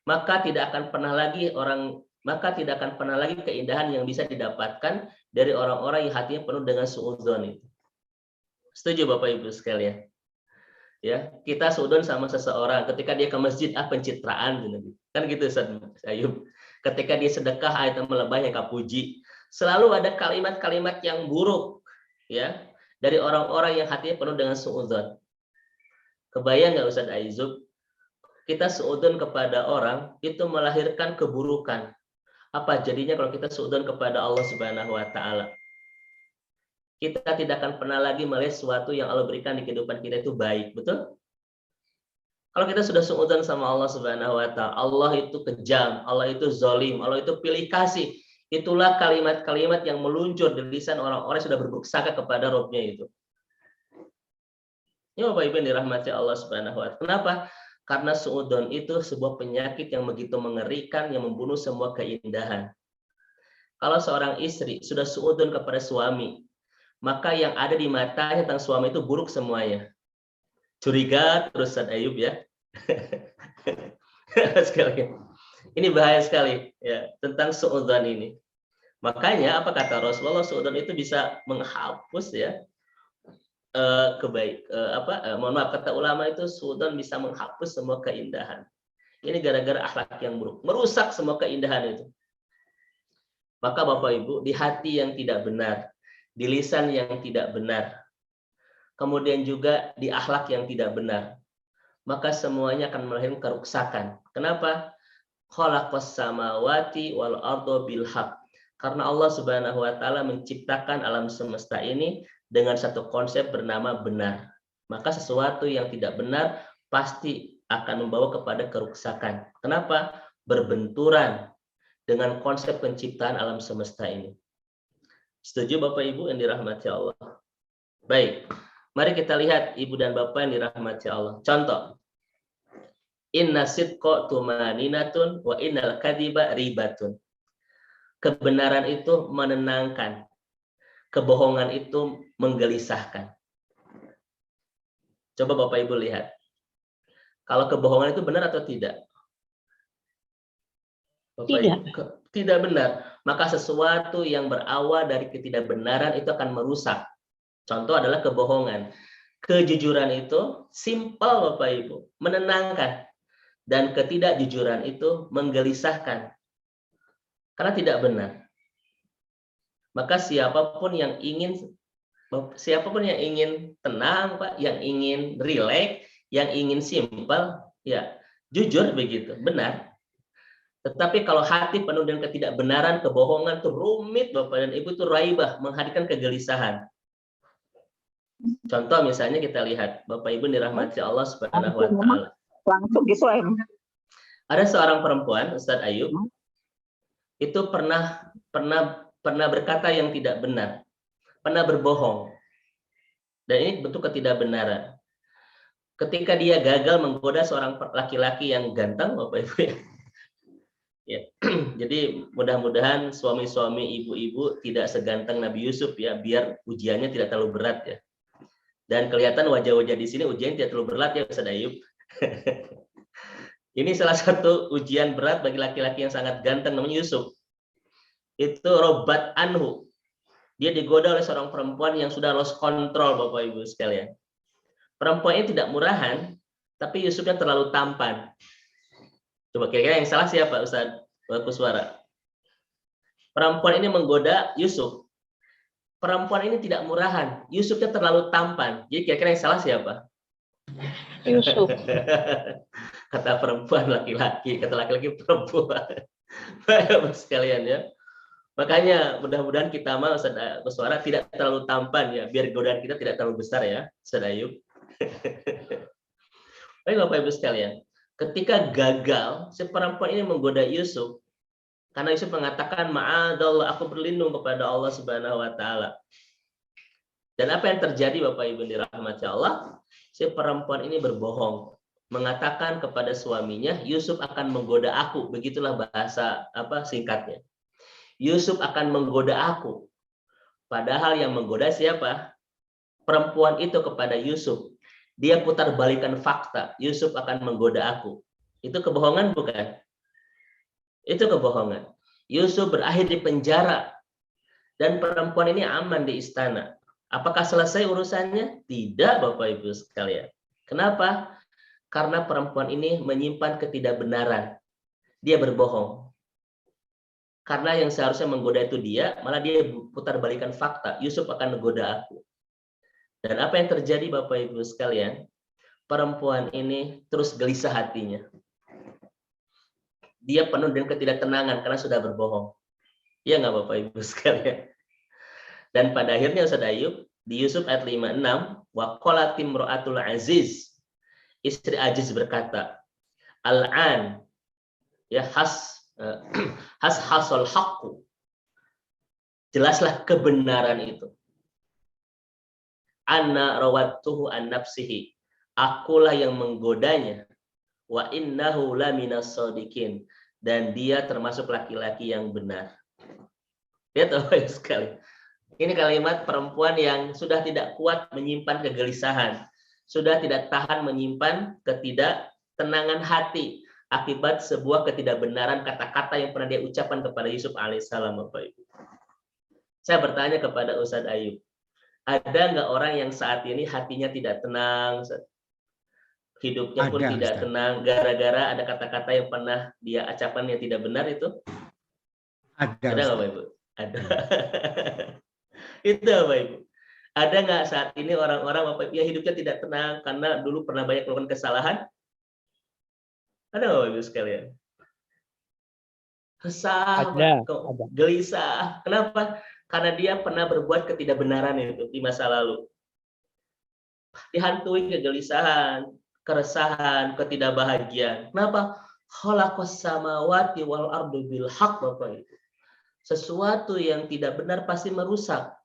Maka tidak akan pernah lagi keindahan yang bisa didapatkan dari orang-orang yang hatinya penuh dengan suudzon itu. Setuju Bapak Ibu sekalian? Ya, kita suudzon sama seseorang ketika dia ke masjid, pencitraan gitu. Kan gitu Ustaz Ayub. Ketika dia sedekah, itu melebah yang kapuji. selalu ada kalimat-kalimat yang buruk ya dari orang-orang yang hatinya penuh dengan suudzon. Kebayang nggak Ustadz Aizub? Kita suudzon kepada orang itu melahirkan keburukan. Apa jadinya kalau kita suudzon kepada Allah Subhanahu wa taala? Kita tidak akan pernah lagi melihat sesuatu yang Allah berikan di kehidupan kita itu baik, betul? Kalau kita sudah suudzon sama Allah Subhanahu wa taala, Allah itu kejam, Allah itu zalim, Allah itu pilih kasih. Itulah kalimat-kalimat yang meluncur di lisan orang-orang yang sudah berburuk sangka kepada Rabb-nya itu. Ya Bapak Ibu yang dirahmati Allah Subhanahu wa taala. Kenapa? Karena suudzon itu sebuah penyakit yang begitu mengerikan yang membunuh semua keindahan. Kalau seorang istri sudah suudzon kepada suami, maka yang ada di matanya tentang suami itu buruk semuanya. Curiga terus Ustadz Ayub ya. Sekali. Ini bahaya sekali ya tentang suudzon ini. Makanya apa kata Rasulullah, suudzon itu bisa menghapus ya mohon maaf kata ulama itu suudzon bisa menghapus semua keindahan. Ini gara-gara akhlak yang buruk, merusak semua keindahan itu. Maka Bapak Ibu, di hati yang tidak benar, di lisan yang tidak benar, kemudian juga di akhlak yang tidak benar, maka semuanya akan melahirkan kerusakan. Kenapa? Khalaqas samawati wal arda bil haqq. Karena Allah Subhanahu wa taala menciptakan alam semesta ini dengan satu konsep bernama benar. Maka sesuatu yang tidak benar pasti akan membawa kepada kerusakan. Kenapa? Berbenturan dengan konsep penciptaan alam semesta ini. Setuju Bapak Ibu yang dirahmati Allah? Baik, mari kita lihat Ibu dan Bapak yang dirahmati Allah. Contoh, inna sidqa tumaninatun wa innal kadhiba ribatun. Kebenaran itu menenangkan, kebohongan itu menggelisahkan. Coba Bapak Ibu lihat, kalau kebohongan itu benar atau tidak? Bapak Tidak. Ibu, tidak benar. Maka sesuatu yang berawal dari ketidakbenaran itu akan merusak. Contoh adalah kebohongan. Kejujuran itu simpel Bapak Ibu, menenangkan. Dan ketidakjujuran itu menggelisahkan. Karena tidak benar. Maka siapapun yang ingin tenang, Pak, yang ingin rileks, yang ingin simpel, ya jujur begitu, benar. Tetapi kalau hati penuh dengan ketidakbenaran, kebohongan itu rumit Bapak dan Ibu, itu raibah, menghadirkan kegelisahan. Contoh misalnya kita lihat, Bapak Ibu dirahmati Allah Subhanahu wa taala. Langsung Islam. Ada seorang perempuan, Ustadz Ayub, itu pernah berkata yang tidak benar, pernah berbohong. Dan ini bentuk ketidakbenaran. Ketika dia gagal menggoda seorang laki-laki yang ganteng, Bapak Ibu ya. Ya. Jadi mudah-mudahan suami-suami ibu-ibu tidak seganteng Nabi Yusuf ya, biar ujiannya tidak terlalu berat ya. Dan kelihatan wajah-wajah di sini ujian tidak terlalu berat ya Ustaz Ayub. Ini salah satu ujian berat bagi laki-laki yang sangat ganteng namanya Yusuf. Itu robat anhu. Dia digoda oleh seorang perempuan yang sudah lost control Bapak Ibu sekalian. Perempuan ini tidak murahan, tapi Yusufnya terlalu tampan. Coba kira-kira yang salah siapa Ustaz Kuswara? Perempuan ini menggoda Yusuf. Perempuan ini tidak murahan, Yusufnya terlalu tampan. Jadi kira-kira yang salah siapa? Yusuf. Kata perempuan laki-laki, kata laki-laki perempuan. Baik sekalian ya. Makanya mudah-mudahan kita mau Ustaz Kuswara tidak terlalu tampan ya, biar godaan kita tidak terlalu besar ya, Ustaz Ayub. Baik Bapak Ibu sekalian. Ketika gagal, si perempuan ini menggoda Yusuf, karena Yusuf mengatakan, ma'adallah, aku berlindung kepada Allah Subhanahu wa taala. Dan apa yang terjadi Bapak Ibu dirahmati Allah? Si perempuan ini berbohong, mengatakan kepada suaminya, Yusuf akan menggoda aku, begitulah bahasa singkatnya. Yusuf akan menggoda aku. Padahal yang menggoda siapa? Perempuan itu kepada Yusuf. Dia putar balikan fakta, Yusuf akan menggoda aku. Itu kebohongan bukan? Itu kebohongan. Yusuf berakhir di penjara. Dan perempuan ini aman di istana. Apakah selesai urusannya? Tidak Bapak Ibu sekalian. Kenapa? Karena perempuan ini menyimpan ketidakbenaran. Dia berbohong. Karena yang seharusnya menggoda itu dia, malah dia putar balikan fakta. Yusuf akan menggoda aku. Dan apa yang terjadi Bapak Ibu sekalian? Perempuan ini terus gelisah hatinya. Dia penuh dengan ketidaktenangan karena sudah berbohong. Iya nggak Bapak Ibu sekalian? Dan pada akhirnya Ustaz Ayub, di Yusuf ayat 56, wa qalat imra'atul aziz, istri Aziz berkata, al-an, ya hasol haqqu, jelaslah kebenaran itu. Anna rawattuhu an nafsihi, akulah yang menggodanya. Wa innahu laminas shodiqin, dan dia termasuk laki-laki yang benar. Lihat Bapak sekali. Ini kalimat perempuan yang sudah tidak kuat menyimpan kegelisahan, sudah tidak tahan menyimpan ketidaktenangan hati akibat sebuah ketidakbenaran kata-kata yang pernah dia ucapkan kepada Yusuf alaihissalam, Bapak Ibu. Saya bertanya kepada Ustadz Ayub, ada nggak orang yang saat ini hatinya tidak tenang, hidupnya pun tidak tenang, gara-gara ada kata-kata yang pernah dia ucapkan yang tidak benar itu? Ada nggak Bapak Ibu? Ada. Itu Bapak Ibu. Ada nggak saat ini orang-orang Bapak Ibu yang hidupnya tidak tenang karena dulu pernah banyak melakukan kesalahan? Ada Bapak Ibu sekalian? Resah, gelisah. Kenapa? Karena dia pernah berbuat ketidakbenaran itu di masa lalu. Dihantui kegelisahan, keresahan, ketidakbahagiaan. Kenapa? Khalaqas samawati wal ardu bil haqq, Bapak Ibu. Sesuatu yang tidak benar pasti merusak.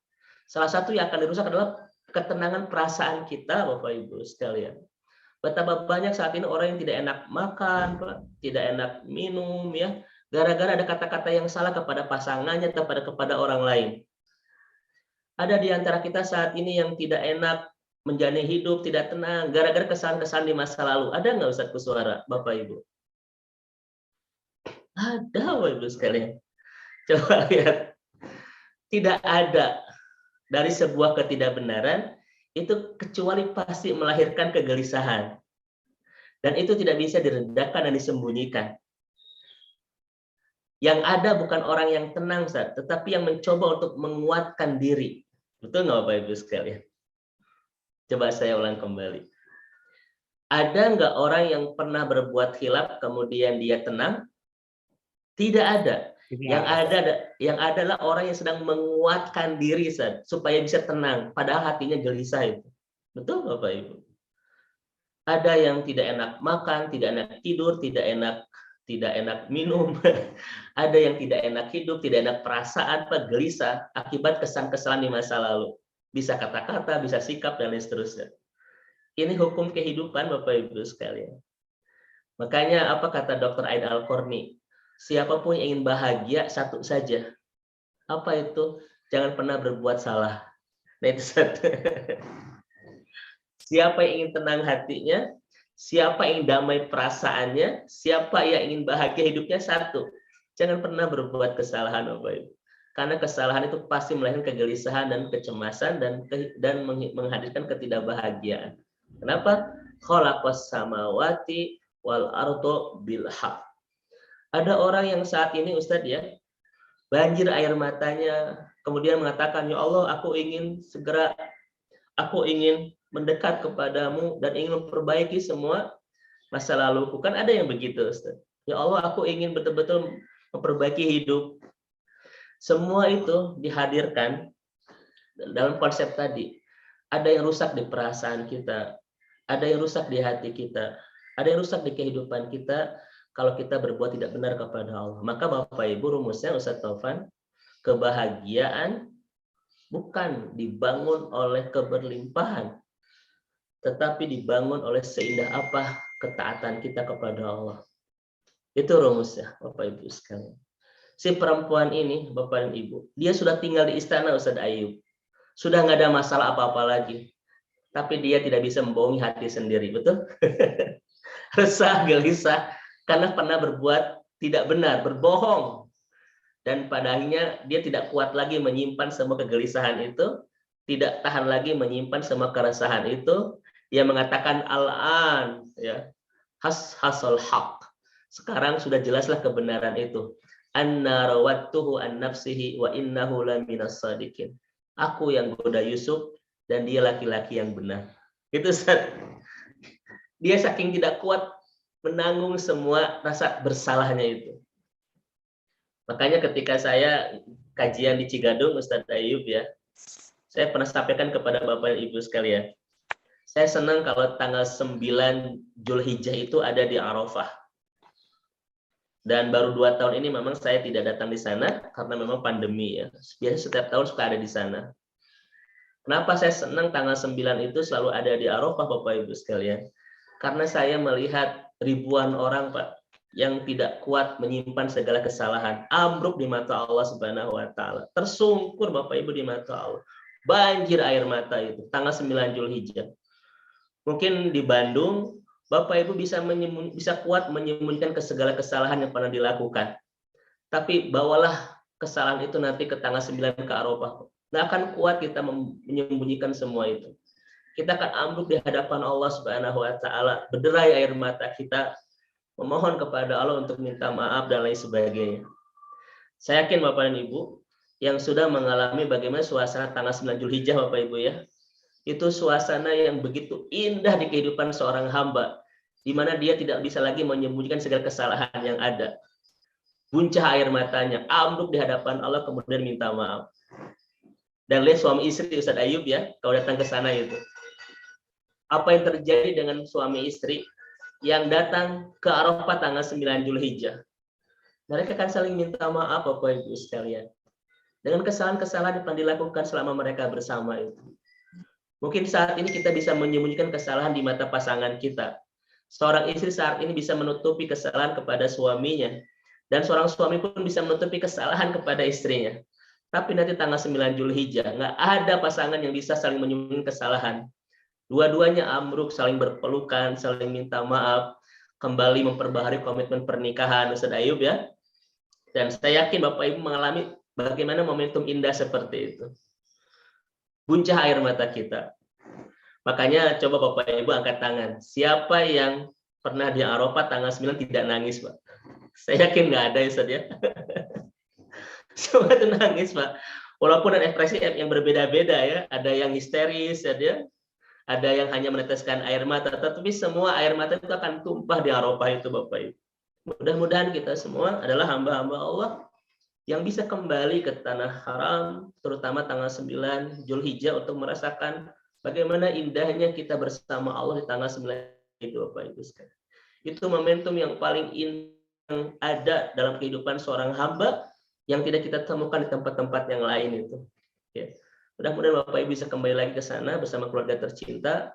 Salah satu yang akan dirusak adalah ketenangan perasaan kita, Bapak Ibu sekalian. Betapa banyak saat ini orang yang tidak enak makan, tidak enak minum, ya, gara-gara ada kata-kata yang salah kepada pasangannya atau kepada orang lain. Ada di antara kita saat ini yang tidak enak menjalani hidup, tidak tenang, gara-gara kesalahan-kesalahan di masa lalu. Ada nggak Ustadz Kuswara, Bapak Ibu? Ada, Bapak Ibu sekalian. Coba lihat. Tidak ada dari sebuah ketidakbenaran itu kecuali pasti melahirkan kegelisahan. Dan itu tidak bisa diredakan dan disembunyikan. Yang ada bukan orang yang tenang, Ustaz, tetapi yang mencoba untuk menguatkan diri. Betul nggak Bapak Ibu sekalian? Coba saya ulang kembali. Ada nggak orang yang pernah berbuat khilaf kemudian dia tenang? Tidak ada. Yang adalah orang yang sedang menguatkan diri supaya bisa tenang, padahal hatinya gelisah itu. Betul Bapak Ibu? Ada yang tidak enak makan, tidak enak tidur, tidak enak minum. Ada yang tidak enak hidup, tidak enak perasaan, gelisah akibat kesan-kesalahan di masa lalu. Bisa kata-kata, bisa sikap dan lain seterusnya. Ini hukum kehidupan Bapak Ibu sekalian. Makanya apa kata Dr. Ain Al-Qarni? Siapapun yang ingin bahagia, satu saja. Apa itu? Jangan pernah berbuat salah. Nah, itu satu. Siapa yang ingin tenang hatinya, siapa yang ingin damai perasaannya, siapa yang ingin bahagia hidupnya, satu. Jangan pernah berbuat kesalahan, Bapak Ibu. Karena kesalahan itu pasti melahirkan kegelisahan dan kecemasan dan menghadirkan ketidakbahagiaan. Kenapa? Khalaqas samawati wal ardo bil haqq. Ada orang yang saat ini Ustadz ya, banjir air matanya, kemudian mengatakan, ya Allah, aku ingin mendekat kepadamu dan ingin memperbaiki semua masa laluku. Kan ada yang begitu Ustadz. Ya Allah, aku ingin betul-betul memperbaiki hidup. Semua itu dihadirkan dalam konsep tadi. Ada yang rusak di perasaan kita, ada yang rusak di hati kita, ada yang rusak di kehidupan kita, kalau kita berbuat tidak benar kepada Allah. Maka Bapak Ibu, rumusnya Ustadz Taufan, kebahagiaan bukan dibangun oleh keberlimpahan, tetapi dibangun oleh seindah apa ketaatan kita kepada Allah. Itu rumusnya Bapak Ibu sekalian. Si perempuan ini, Bapak dan Ibu, dia sudah tinggal di istana Ustadz Ayub. Sudah nggak ada masalah apa-apa lagi. Tapi dia tidak bisa membohongi hati sendiri, betul? Resah, gelisah, karena pernah berbuat tidak benar, berbohong. Dan pada akhirnya dia tidak kuat lagi menyimpan semua kegelisahan itu, tidak tahan lagi menyimpan semua keresahan itu. Dia mengatakan al-an, ya, hasol haq. Sekarang sudah jelaslah kebenaran itu. anna rawattuhu an nafsihi wa innahu laminas shadiqin. Aku yang goda Yusuf dan dia laki-laki yang benar. Itu Ustaz. Dia saking tidak kuat menanggung semua rasa bersalahnya itu. Makanya ketika saya kajian di Cigadung, Ustadz Ayub ya, saya pernah sampaikan kepada Bapak Ibu sekalian. Saya senang kalau tanggal 9 Zulhijjah itu ada di Arafah. Dan baru 2 tahun ini memang saya tidak datang di sana karena memang pandemi ya. Biasanya setiap tahun suka ada di sana. Kenapa saya senang tanggal 9 itu selalu ada di Arafah Bapak Ibu sekalian? Karena saya melihat ribuan orang Pak yang tidak kuat menyimpan segala kesalahan, ambruk di mata Allah Subhanahu wa taala. Tersungkur Bapak Ibu di mata Allah. Banjir air mata itu tanggal 9 Zulhijjah. Mungkin di Bandung Bapak Ibu bisa kuat menyembunyikan segala kesalahan yang pernah dilakukan. Tapi bawalah kesalahan itu nanti ke tanggal 9 ke Arafah. Nggak akan kuat kita menyembunyikan semua itu. Kita akan ambruk di hadapan Allah Subhanahu wa taala, berderai air mata kita, memohon kepada Allah untuk minta maaf dan lain sebagainya. Saya yakin Bapak dan Ibu yang sudah mengalami bagaimana suasana tanggal 9 Zulhijjah Bapak Ibu ya. Itu suasana yang begitu indah di kehidupan seorang hamba, di mana dia tidak bisa lagi menyembunyikan segala kesalahan yang ada. Buncah air matanya, ambruk di hadapan Allah kemudian minta maaf. Dan lihat suami istri Ustadz Ayub ya, kalau datang ke sana itu. Apa yang terjadi dengan suami istri yang datang ke Arafah tanggal 9 Zulhijjah? Mereka akan saling minta maaf Bapak Ibu sekalian. Dengan kesalahan-kesalahan yang pernah dilakukan selama mereka bersama itu. Mungkin saat ini kita bisa menyembunyikan kesalahan di mata pasangan kita. Seorang istri saat ini bisa menutupi kesalahan kepada suaminya. Dan seorang suami pun bisa menutupi kesalahan kepada istrinya. Tapi nanti tanggal 9 Zulhijjah, nggak ada pasangan yang bisa saling menyembunyikan kesalahan. Dua-duanya ambruk, saling berpelukan, saling minta maaf, kembali memperbaharui komitmen pernikahan Ustadz Ayub ya. Dan saya yakin Bapak Ibu mengalami bagaimana momentum indah seperti itu. Buncah air mata kita. Makanya coba Bapak Ibu angkat tangan. Siapa yang pernah di Arafah tanggal 9 tidak nangis Pak? Saya yakin nggak ada Ustadz ya. Semua itu nangis Pak. Walaupun ada ekspresi yang berbeda-beda ya. Ada yang histeris ya. Ada yang hanya meneteskan air mata. Tetapi semua air mata itu akan tumpah di Arafah itu Bapak Ibu. Mudah-mudahan kita semua adalah hamba-hamba Allah yang bisa kembali ke tanah haram. Terutama tanggal 9 Zulhijjah untuk merasakan bagaimana indahnya kita bersama Allah di tanggal 9 itu Bapak Ibu sekalian. Itu momentum yang paling indah yang ada dalam kehidupan seorang hamba yang tidak kita temukan di tempat-tempat yang lain itu. Ya. Mudah-mudahan Bapak Ibu bisa kembali lagi ke sana bersama keluarga tercinta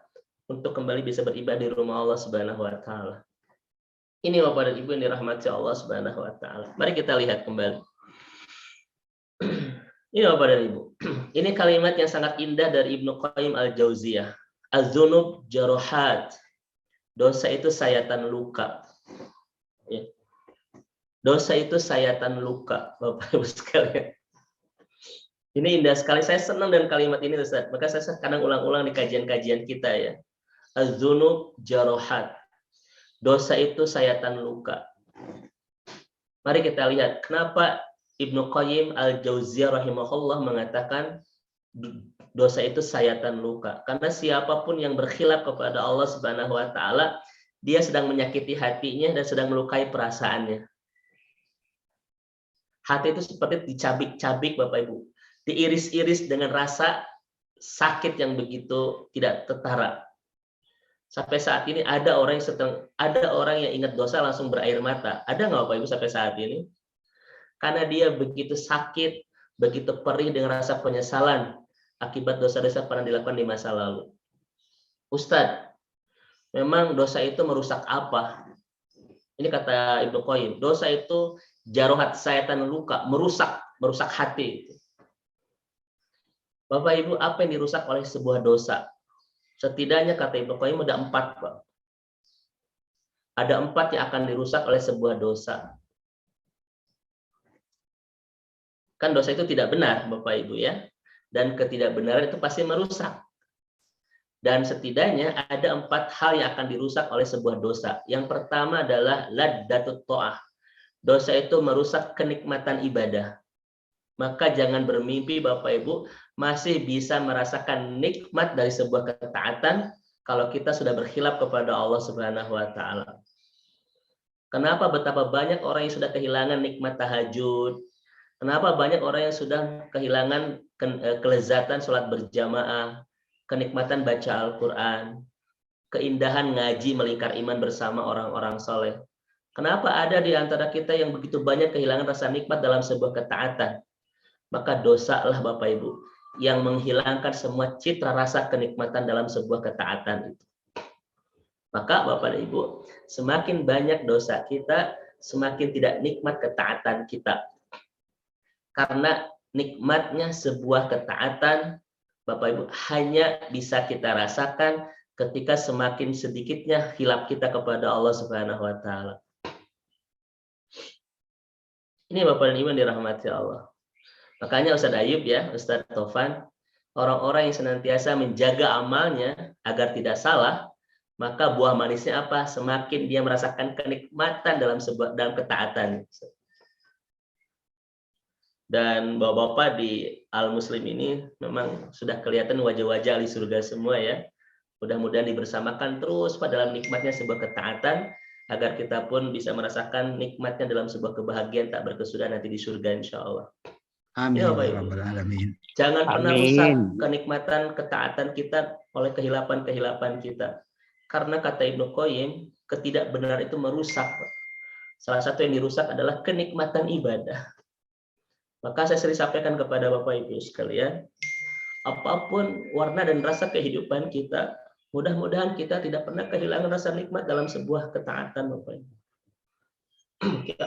untuk kembali bisa beribadah di rumah Allah Subhanahu wa taala. Ini Bapak dan Ibu yang dirahmati Allah Subhanahu wa taala. Mari kita lihat kembali. Ini Bapak dan Ibu. Ini kalimat yang sangat indah dari Ibnu Qayyim Al-Jauziyah. Az-dzunub jarohat. Dosa itu sayatan luka. Ya. Dosa itu sayatan luka, Bapak Ibu sekalian. Ini indah sekali. Saya senang dengan kalimat ini, Ustaz. Maka saya kadang ulang-ulang di kajian-kajian kita ya. Az-dzunub jarohat. Dosa itu sayatan luka. Mari kita lihat kenapa Ibnu Qayyim Al-Jauziyah rahimahullah mengatakan dosa itu sayatan luka. Karena siapapun yang berkhilaf kepada Allah Subhanahu wa taala, dia sedang menyakiti hatinya dan sedang melukai perasaannya. Hati itu seperti dicabik-cabik Bapak Ibu, diiris-iris dengan rasa sakit yang begitu tidak tertara. Sampai saat ini ada orang yang ingat dosa langsung berair mata. Ada nggak Bapak Ibu sampai saat ini? Karena dia begitu sakit, begitu perih dengan rasa penyesalan akibat dosa-dosa pernah dilakukan di masa lalu. Ustadz, memang dosa itu merusak apa? Ini kata Ibnu Qayyim, dosa itu jarohat sayatan luka, merusak hati. Bapak Ibu, apa yang dirusak oleh sebuah dosa? Setidaknya kata Ibnu Qayyim ada 4, Pak. Ada 4 yang akan dirusak oleh sebuah dosa. Kan dosa itu tidak benar, Bapak Ibu ya. Dan ketidakbenaran itu pasti merusak. Dan setidaknya ada 4 hal yang akan dirusak oleh sebuah dosa. Yang pertama adalah laddatut ta'ah. dosa itu merusak kenikmatan ibadah. Maka jangan bermimpi Bapak Ibu masih bisa merasakan nikmat dari sebuah ketaatan kalau kita sudah berkhilaf kepada Allah Subhanahu wa taala. Kenapa betapa banyak orang yang sudah kehilangan nikmat tahajud? Kenapa banyak orang yang sudah kehilangan kelezatan sholat berjamaah, kenikmatan baca Al-Quran, keindahan ngaji melingkar iman bersama orang-orang soleh? Kenapa ada di antara kita yang begitu banyak kehilangan rasa nikmat dalam sebuah ketaatan? Maka dosalah Bapak Ibu yang menghilangkan semua citra rasa kenikmatan dalam sebuah ketaatan itu. Maka Bapak dan Ibu, semakin banyak dosa kita, semakin tidak nikmat ketaatan kita. Karena nikmatnya sebuah ketaatan, Bapak Ibu, hanya bisa kita rasakan ketika semakin sedikitnya khilaf kita kepada Allah Subhanahu wa taala. Ini Bapak dan Ibu dirahmati Allah. Makanya Ustadz Ayub ya, Ustadz Taufan, orang-orang yang senantiasa menjaga amalnya agar tidak salah, maka buah manisnya apa? Semakin dia merasakan kenikmatan dalam ketaatan. Dan bapak-bapak di Al-Muslim ini memang sudah kelihatan wajah-wajah ahli surga semua ya. Mudah-mudahan dibersamakan terus pada dalam nikmatnya sebuah ketaatan, agar kita pun bisa merasakan nikmatnya dalam sebuah kebahagiaan tak berkesudahan nanti di surga insya Allah. Amin. Ya, Bapak, Alamin. jangan pernah rusak kenikmatan ketaatan kita oleh kehilapan-kehilapan kita. Karena kata Ibnu Qayyim, ketidakbenaran itu merusak. Salah satu yang dirusak adalah kenikmatan ibadah. Maka saya sering sampaikan kepada Bapak Ibu sekalian, apapun warna dan rasa kehidupan kita, mudah-mudahan kita tidak pernah kehilangan rasa nikmat dalam sebuah ketaatan, Bapak Ibu.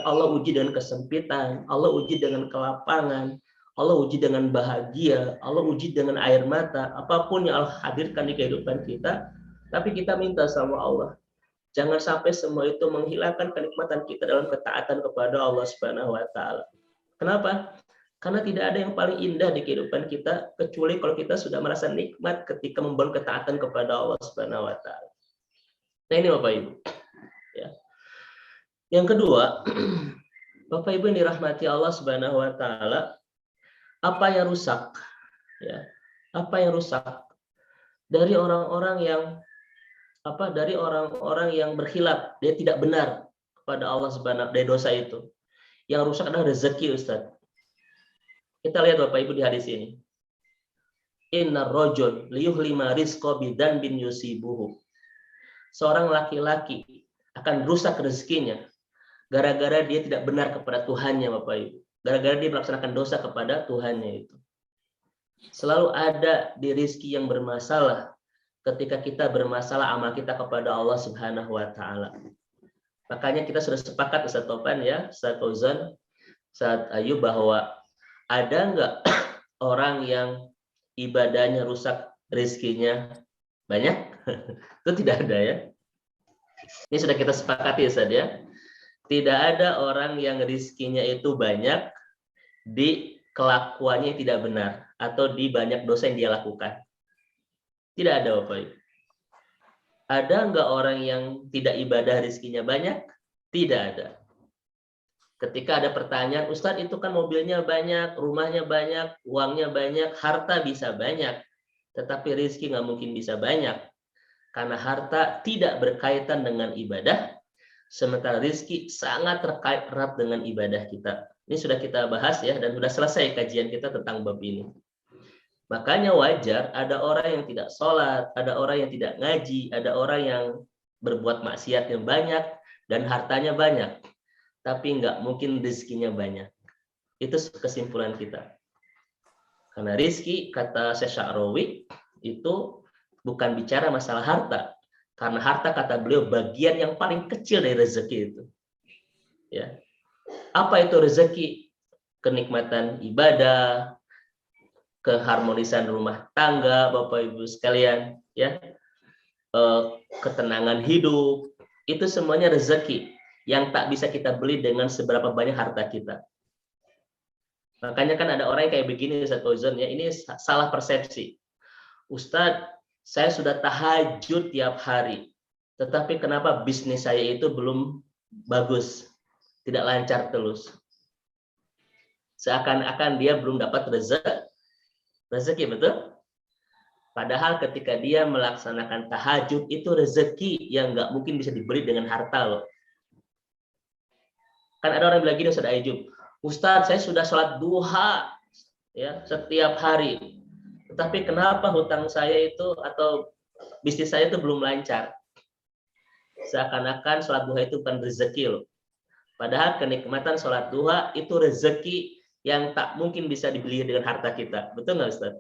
Allah uji dengan kesempitan, Allah uji dengan kelapangan, Allah uji dengan bahagia, Allah uji dengan air mata, apapun yang Allah hadirkan di kehidupan kita, tapi kita minta sama Allah, jangan sampai semua itu menghilangkan kenikmatan kita dalam ketaatan kepada Allah Subhanahu wa taala. Kenapa? Karena tidak ada yang paling indah di kehidupan kita kecuali kalau kita sudah merasa nikmat ketika membangun ketaatan kepada Allah Subhanahu wa taala. Nah, ini Bapak Ibu. Ya. Yang kedua, Bapak Ibu yang dirahmati Allah Subhanahu wa taala, apa yang rusak? Ya. Apa yang rusak dari orang-orang yang berkhilaf, dia tidak benar kepada Allah Subhanahu dari dosa itu. Yang rusak adalah rezeki, Ustaz. Kita lihat Bapak Ibu di hadis ini. Inna rajul liyuhlima rizqa bidan bin yusibuhu. Seorang laki-laki akan rusak rezekinya gara-gara dia tidak benar kepada Tuhannya, Bapak Ibu. Gara-gara dia melaksanakan dosa kepada Tuhannya itu. Selalu ada di rezeki yang bermasalah ketika kita bermasalah amal kita kepada Allah Subhanahu wa taala. Makanya kita sudah sepakat Ustaz Topan ya, Ustaz Fauzan, Ustaz Ayub, bahwa ada enggak orang yang ibadahnya rusak, rezekinya banyak? Itu tidak ada ya. Ini sudah kita sepakati Ustaz ya. Tidak ada orang yang rezekinya itu banyak di kelakuannya tidak benar atau di banyak dosa yang dia lakukan. Tidak ada Bapak Ibu. Ada enggak orang yang tidak ibadah rezekinya banyak? Tidak ada. Ketika ada pertanyaan, Ustadz itu kan mobilnya banyak, rumahnya banyak, uangnya banyak, harta bisa banyak. Tetapi rezeki nggak mungkin bisa banyak. Karena harta tidak berkaitan dengan ibadah, sementara rezeki sangat terkait erat dengan ibadah kita. Ini sudah kita bahas ya, dan sudah selesai kajian kita tentang bab ini. Makanya wajar ada orang yang tidak sholat, ada orang yang tidak ngaji, ada orang yang berbuat maksiat yang banyak, dan hartanya banyak. Tapi nggak mungkin rezekinya banyak. Itu kesimpulan kita. Karena rezeki, kata Syekh Sya'rawi, itu bukan bicara masalah harta. Karena harta, kata beliau, bagian yang paling kecil dari rezeki itu. Ya. Apa itu rezeki? Kenikmatan ibadah, keharmonisan rumah tangga, Bapak Ibu sekalian, ya, ketenangan hidup, itu semuanya rezeki yang tak bisa kita beli dengan seberapa banyak harta kita. Makanya kan ada orang yang kayak begini, Ustaz Fauzan, ya, ini salah persepsi. Ustadz, saya sudah tahajud tiap hari, tetapi kenapa bisnis saya itu belum bagus? tidak lancar terus. Seakan-akan dia belum dapat rezeki, betul? Padahal ketika dia melaksanakan tahajud, itu rezeki yang nggak mungkin bisa dibeli dengan harta loh. Kan ada orang bilang gini, Ustaz Ayyub, Ustaz, saya sudah sholat duha ya setiap hari, tetapi kenapa hutang saya itu atau bisnis saya itu belum lancar? Seakan-akan sholat duha itu bukan rezeki loh. Padahal kenikmatan sholat duha itu rezeki yang tak mungkin bisa dibeli dengan harta kita. Betul nggak, Ustaz?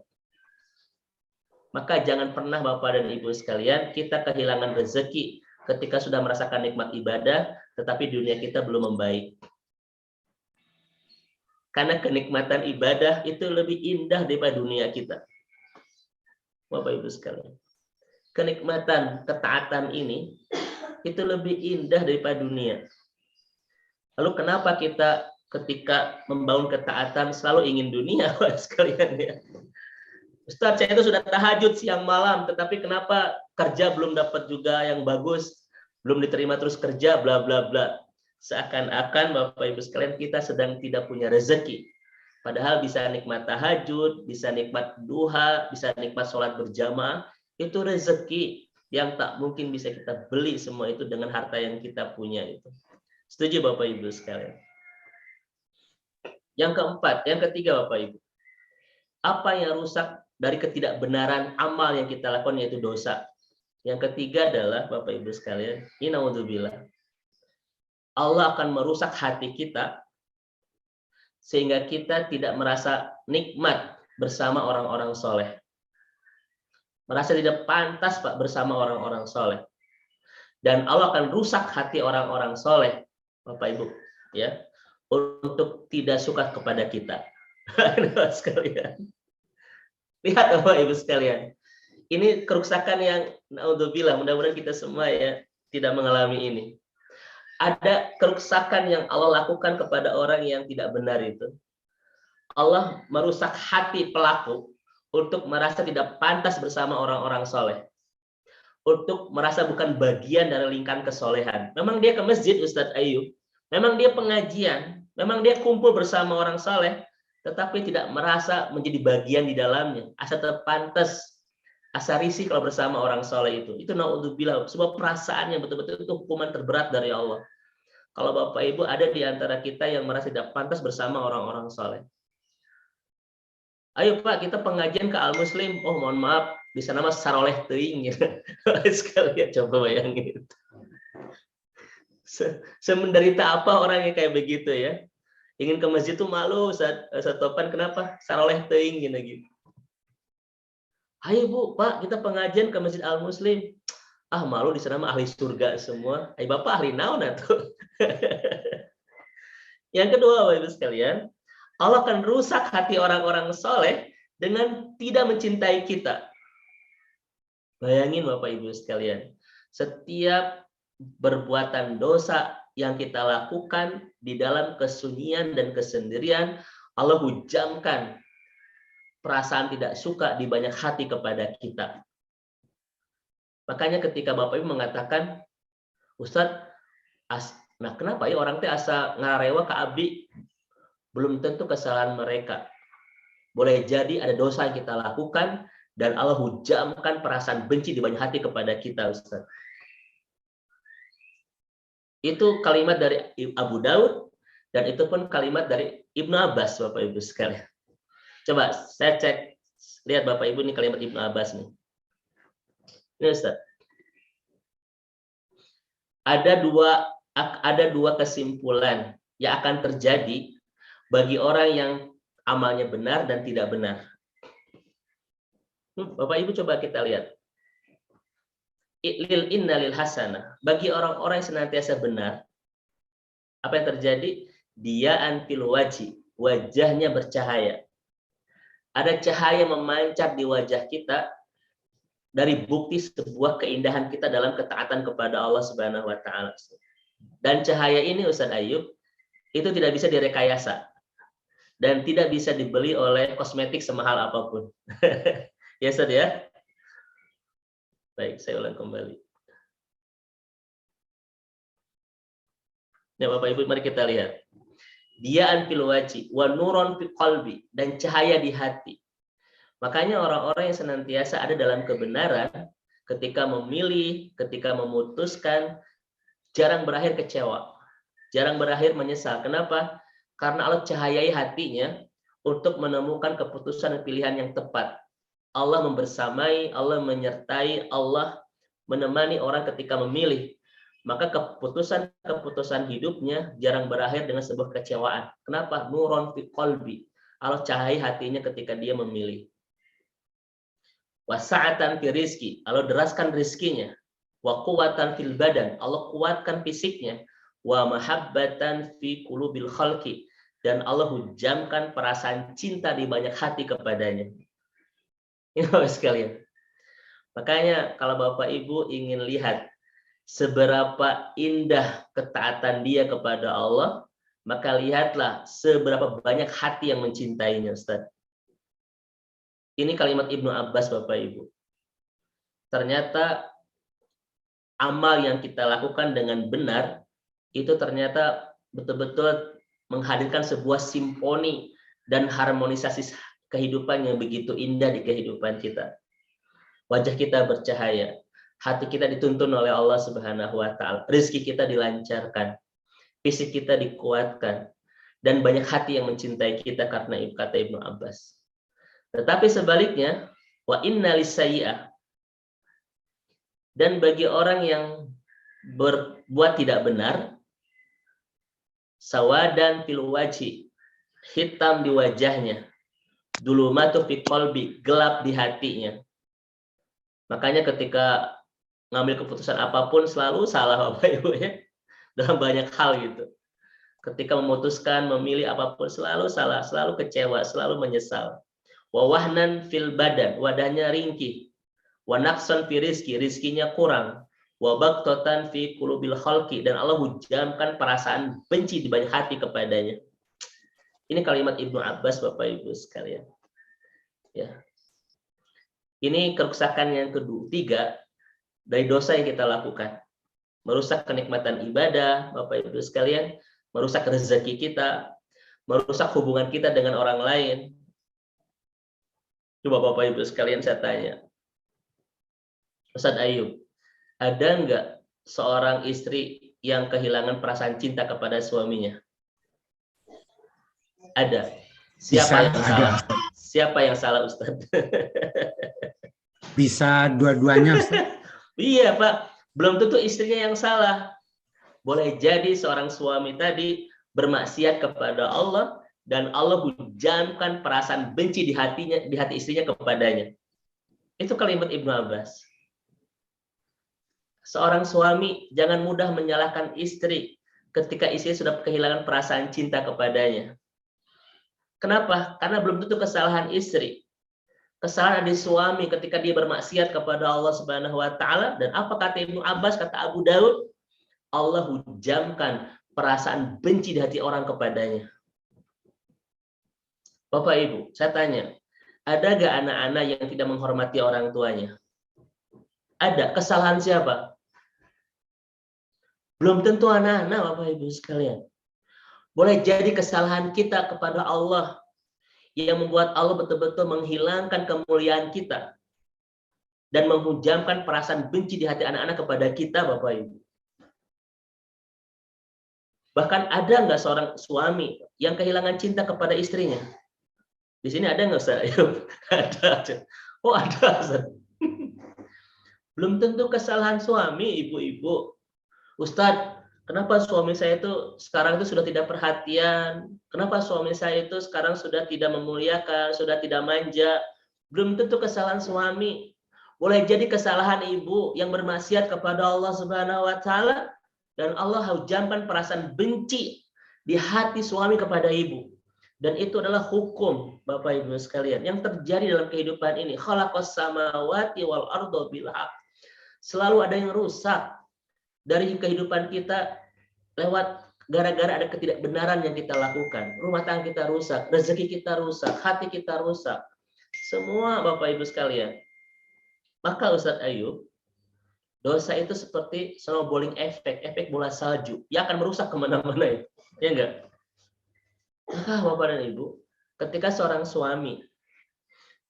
Maka jangan pernah Bapak dan Ibu sekalian kita kehilangan rezeki ketika sudah merasakan nikmat ibadah, tetapi dunia kita belum membaik. Karena kenikmatan ibadah itu lebih indah daripada dunia kita. Bapak Ibu sekalian. Kenikmatan ketaatan ini itu lebih indah daripada dunia. Lalu kenapa kita ketika membangun ketaatan selalu ingin dunia, Bapak sekalian ya? Ustaz, saya itu sudah tahajud siang malam, tetapi kenapa kerja belum dapat juga yang bagus, belum diterima terus kerja, bla bla bla. Seakan-akan Bapak Ibu sekalian kita sedang tidak punya rezeki. Padahal bisa nikmat tahajud, bisa nikmat duha, bisa nikmat sholat berjamaah, itu rezeki yang tak mungkin bisa kita beli semua itu dengan harta yang kita punya itu. Setuju Bapak Ibu sekalian? Yang keempat, yang ketiga Bapak Ibu. Apa yang rusak dari ketidakbenaran amal yang kita lakukan yaitu dosa. Yang ketiga adalah Bapak Ibu sekalian, naudzubillah. Allah akan merusak hati kita sehingga kita tidak merasa nikmat bersama orang-orang soleh. Merasa tidak pantas Pak bersama orang-orang soleh. Dan Allah akan rusak hati orang-orang soleh, Bapak Ibu, ya, untuk tidak suka kepada kita. Sekalian. Lihat Bapak Ibu sekalian. Ini kerusakan yang naudzubillah, mudah-mudahan kita semua ya tidak mengalami ini. Ada kerusakan yang Allah lakukan kepada orang yang tidak benar itu. Allah merusak hati pelaku untuk merasa tidak pantas bersama orang-orang soleh. Untuk merasa bukan bagian dari lingkaran kesolehan. Memang dia ke masjid Ustadz Ayyub. Memang dia pengajian. Memang dia kumpul bersama orang soleh. Tetapi tidak merasa menjadi bagian di dalamnya. Asa terpantas, asa risih kalau bersama orang soleh itu. Itu naudzubillah, sebuah perasaan yang betul-betul itu hukuman terberat dari Allah. Kalau Bapak Ibu ada di antara kita yang merasa tidak pantas bersama orang-orang soleh. Ayo Pak, kita pengajian ke Al-Muslim. Oh mohon maaf, di sana mas saroleh teuing ya. Sekalian coba bayangin itu. Semenderita apa orang yang kayak begitu ya? Ingin ke masjid tuh malu saat topan, kenapa? Saroleh teuing gitu. Ayo Bu, Pak, kita pengajian ke Masjid Al-Muslim. Ah, malu di sana mah ahli surga semua. Ayo Bapak ahli naon atuh. Yang kedua, Bapak Ibu sekalian, Allah akan rusak hati orang-orang soleh dengan tidak mencintai kita. Bayangin Bapak Ibu sekalian, setiap perbuatan dosa yang kita lakukan di dalam kesunyian dan kesendirian, Allah hujamkan perasaan tidak suka di banyak hati kepada kita. Makanya ketika Bapak Ibu mengatakan, Ustadz, nah kenapa ya orang teh asa ngarewa ke abdi? Belum tentu kesalahan mereka. Boleh jadi ada dosa yang kita lakukan dan Allah hujamkan perasaan benci di banyak hati kepada kita, Ustaz. Itu kalimat dari Abu Daud dan itu pun kalimat dari Ibnu Abbas, Bapak Ibu sekalian. Coba saya cek, lihat Bapak Ibu ini kalimat Ibnu Abbas nih. Ini Ustaz. Ada dua kesimpulan yang akan terjadi bagi orang yang amalnya benar dan tidak benar. Bapak Ibu coba kita lihat. Lil inna lil hasanah. Bagi orang-orang yang senantiasa benar, apa yang terjadi? Dia antil wajhi, wajahnya bercahaya. Ada cahaya memancar di wajah kita dari bukti sebuah keindahan kita dalam ketaatan kepada Allah Subhanahu wa taala. Dan cahaya ini Ustaz Ayyub itu tidak bisa direkayasa dan tidak bisa dibeli oleh kosmetik semahal apapun. Ya Ustaz ya? Baik, saya ulang kembali. Ya Bapak Ibu, mari kita lihat. Diya'an fil wajhi wa nuron fil qalbi, dan cahaya di hati. Makanya orang-orang yang senantiasa ada dalam kebenaran, ketika memilih, ketika memutuskan, jarang berakhir kecewa, jarang berakhir menyesal. Kenapa? Karena Allah cahayai hatinya untuk menemukan keputusan dan pilihan yang tepat. Allah membersamai, Allah menyertai, Allah menemani orang ketika memilih. Maka keputusan-keputusan hidupnya jarang berakhir dengan sebuah kecewaan. Kenapa? Nuron fi qalbi. Allah cahayai hatinya ketika dia memilih. Wasa'atan fi rizki. Allah deraskan rizkinya. Wa quwatan fil badan. Allah kuatkan fisiknya. Wa mahabbatan fi qulubil khalqi. Dan Allah hujamkan perasaan cinta di banyak hati kepadanya. Ini Bapak sekalian. Makanya kalau Bapak Ibu ingin lihat seberapa indah ketaatan dia kepada Allah, maka lihatlah seberapa banyak hati yang mencintainya, Ustaz. Ini kalimat Ibnu Abbas, Bapak Ibu. Ternyata amal yang kita lakukan dengan benar, itu ternyata betul-betul menghadirkan sebuah simfoni dan harmonisasi kehidupan yang begitu indah di kehidupan kita. Wajah kita bercahaya, hati kita dituntun oleh Allah Subhanahu wa taala, rezeki kita dilancarkan, fisik kita dikuatkan, dan banyak hati yang mencintai kita karena kata Ibnu Abbas. Tetapi sebaliknya, wa inna lisayyi'ah, dan bagi orang yang berbuat tidak benar, sawadan fil wajhi, hitam di wajahnya, dulumatu fi qalbi, gelap di hatinya. Makanya ketika ngambil keputusan apapun selalu salah Bapak Ibu ya, dalam banyak hal gitu. Ketika memutuskan memilih apapun selalu salah, selalu kecewa, selalu menyesal. Wa wahnan fil badan, wadahnya ringkih. Wa naqsan fi rizki, rizkinya kurang. Wa baqtatan fi qulubil khalqi, dan Allah hujamkan perasaan benci di banyak hati kepadanya. Ini kalimat Ibnu Abbas Bapak Ibu sekalian. Ya. Ini kerusakan yang ketiga dari dosa yang kita lakukan. Merusak kenikmatan ibadah, Bapak Ibu sekalian, merusak rezeki kita, merusak hubungan kita dengan orang lain. Coba Bapak Ibu sekalian saya tanya. Ustaz Ayub, ada enggak seorang istri yang kehilangan perasaan cinta kepada suaminya? Ada. Siapa yang salah? Siapa yang salah, Ustaz? Bisa dua-duanya, Ustaz. Iya, Pak. Belum tentu istrinya yang salah. Boleh jadi seorang suami tadi bermaksiat kepada Allah dan Allah hujamkan perasaan benci di hatinya, di hati istrinya kepadanya. Itu kalimat Ibnu Abbas. Seorang suami jangan mudah menyalahkan istri ketika istri sudah kehilangan perasaan cinta kepadanya. Kenapa? Karena belum tentu kesalahan istri. Kesalahan dari suami ketika dia bermaksiat kepada Allah Subhanahu wa taala, dan apa kata Ibnu Abbas, kata Abu Daud, Allah hujamkan perasaan benci di hati orang kepadanya. Bapak Ibu, saya tanya, ada gak anak-anak yang tidak menghormati orang tuanya? Ada. Kesalahan siapa? Belum tentu anak-anak, Bapak Ibu sekalian. Boleh jadi kesalahan kita kepada Allah yang membuat Allah betul-betul menghilangkan kemuliaan kita dan menghujamkan perasaan benci di hati anak-anak kepada kita, Bapak Ibu. Bahkan ada nggak seorang suami yang kehilangan cinta kepada istrinya? Di sini ada nggak, Ustaz? Ada. Oh, ada, Ustaz. Belum tentu kesalahan suami, ibu-ibu. Ustaz, kenapa suami saya itu sekarang itu sudah tidak perhatian? Kenapa suami saya itu sekarang sudah tidak memuliakan, sudah tidak manja? Belum tentu kesalahan suami. Boleh jadi kesalahan ibu yang bermaksiat kepada Allah Subhanahu wa taala dan Allah hujamkan perasaan benci di hati suami kepada ibu. Dan itu adalah hukum, Bapak Ibu sekalian, yang terjadi dalam kehidupan ini. Khalaqas samawati wal arda bil haqq. Selalu ada yang rusak dari kehidupan kita lewat gara-gara ada ketidakbenaran yang kita lakukan. Rumah tangga kita rusak, rezeki kita rusak, hati kita rusak. Semua Bapak Ibu sekalian. Maka Ustaz Ayub, Dosa itu seperti snowballing efek bola salju. Ya akan merusak kemana-mana itu. Ya enggak? Maka Bapak dan Ibu, ketika seorang suami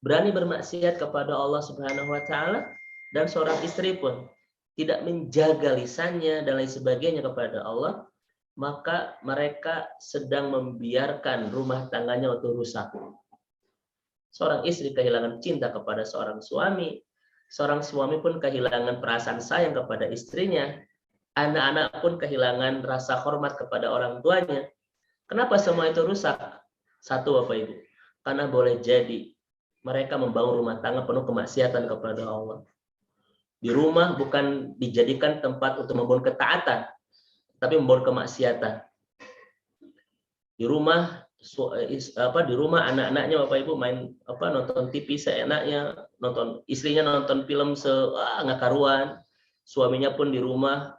berani bermaksiat kepada Allah Subhanahu wa taala dan seorang istri pun tidak menjaga lisannya dan lain sebagainya kepada Allah, maka mereka sedang membiarkan rumah tangganya untuk rusak. Seorang istri kehilangan cinta kepada seorang suami pun kehilangan perasaan sayang kepada istrinya, anak-anak pun kehilangan rasa hormat kepada orang tuanya. Kenapa semua itu rusak? Satu Bapak Ibu, karena boleh jadi mereka membangun rumah tangga penuh kemaksiatan kepada Allah. Di rumah bukan dijadikan tempat untuk membangun ketaatan, tapi membangun kemaksiatan. Di rumah anak-anaknya Bapak Ibu main nonton TV seenaknya, istrinya nonton film nggak karuan, suaminya pun di rumah,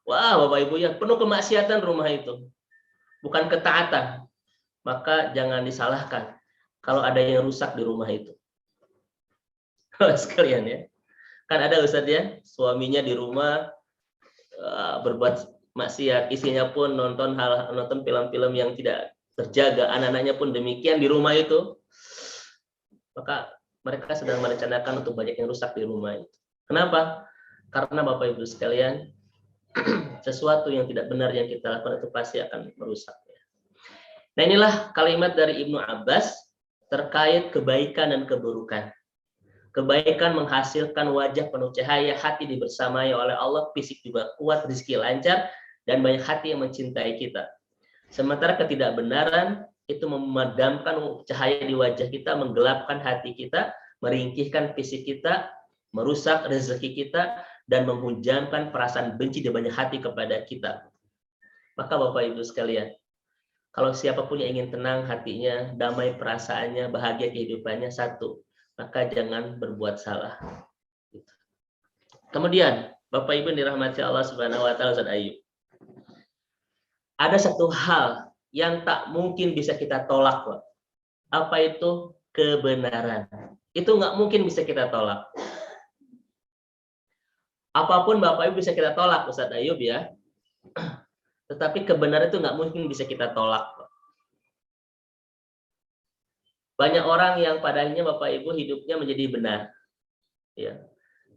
Bapak Ibu ya penuh kemaksiatan rumah itu, bukan ketaatan. Maka jangan disalahkan kalau ada yang rusak di rumah itu. Sekalian ya, kan ada Ustadz ya, suaminya di rumah berbuat maksiat, istrinya pun nonton film-film yang tidak terjaga, anak-anaknya pun demikian di rumah itu, maka mereka sedang merencanakan untuk banyak yang rusak di rumah itu. Kenapa? Karena Bapak Ibu sekalian, sesuatu yang tidak benar yang kita lakukan itu pasti akan merusak. Nah, inilah kalimat dari Ibnu Abbas terkait kebaikan dan keburukan. Kebaikan menghasilkan wajah penuh cahaya, hati dibersamai oleh Allah, fisik juga kuat, rezeki lancar, dan banyak hati yang mencintai kita. Sementara ketidakbenaran itu memadamkan cahaya di wajah kita, menggelapkan hati kita, meringkihkan fisik kita, merusak rezeki kita, dan menghujamkan perasaan benci di banyak hati kepada kita. Maka Bapak Ibu sekalian, kalau siapapun yang ingin tenang hatinya, damai perasaannya, bahagia kehidupannya, satu, maka jangan berbuat salah. Kemudian, Bapak Ibu dirahmati Allah Subhanahu wa taala, Ustaz Ayub. Ada satu hal yang tak mungkin bisa kita tolak, Pak. Apa itu? Kebenaran. Itu nggak mungkin bisa kita tolak. Apapun Bapak Ibu bisa kita tolak, Ustaz Ayub ya. Tetapi kebenaran itu nggak mungkin bisa kita tolak, Pak. Banyak orang yang pada akhirnya Bapak Ibu hidupnya menjadi benar. Ya.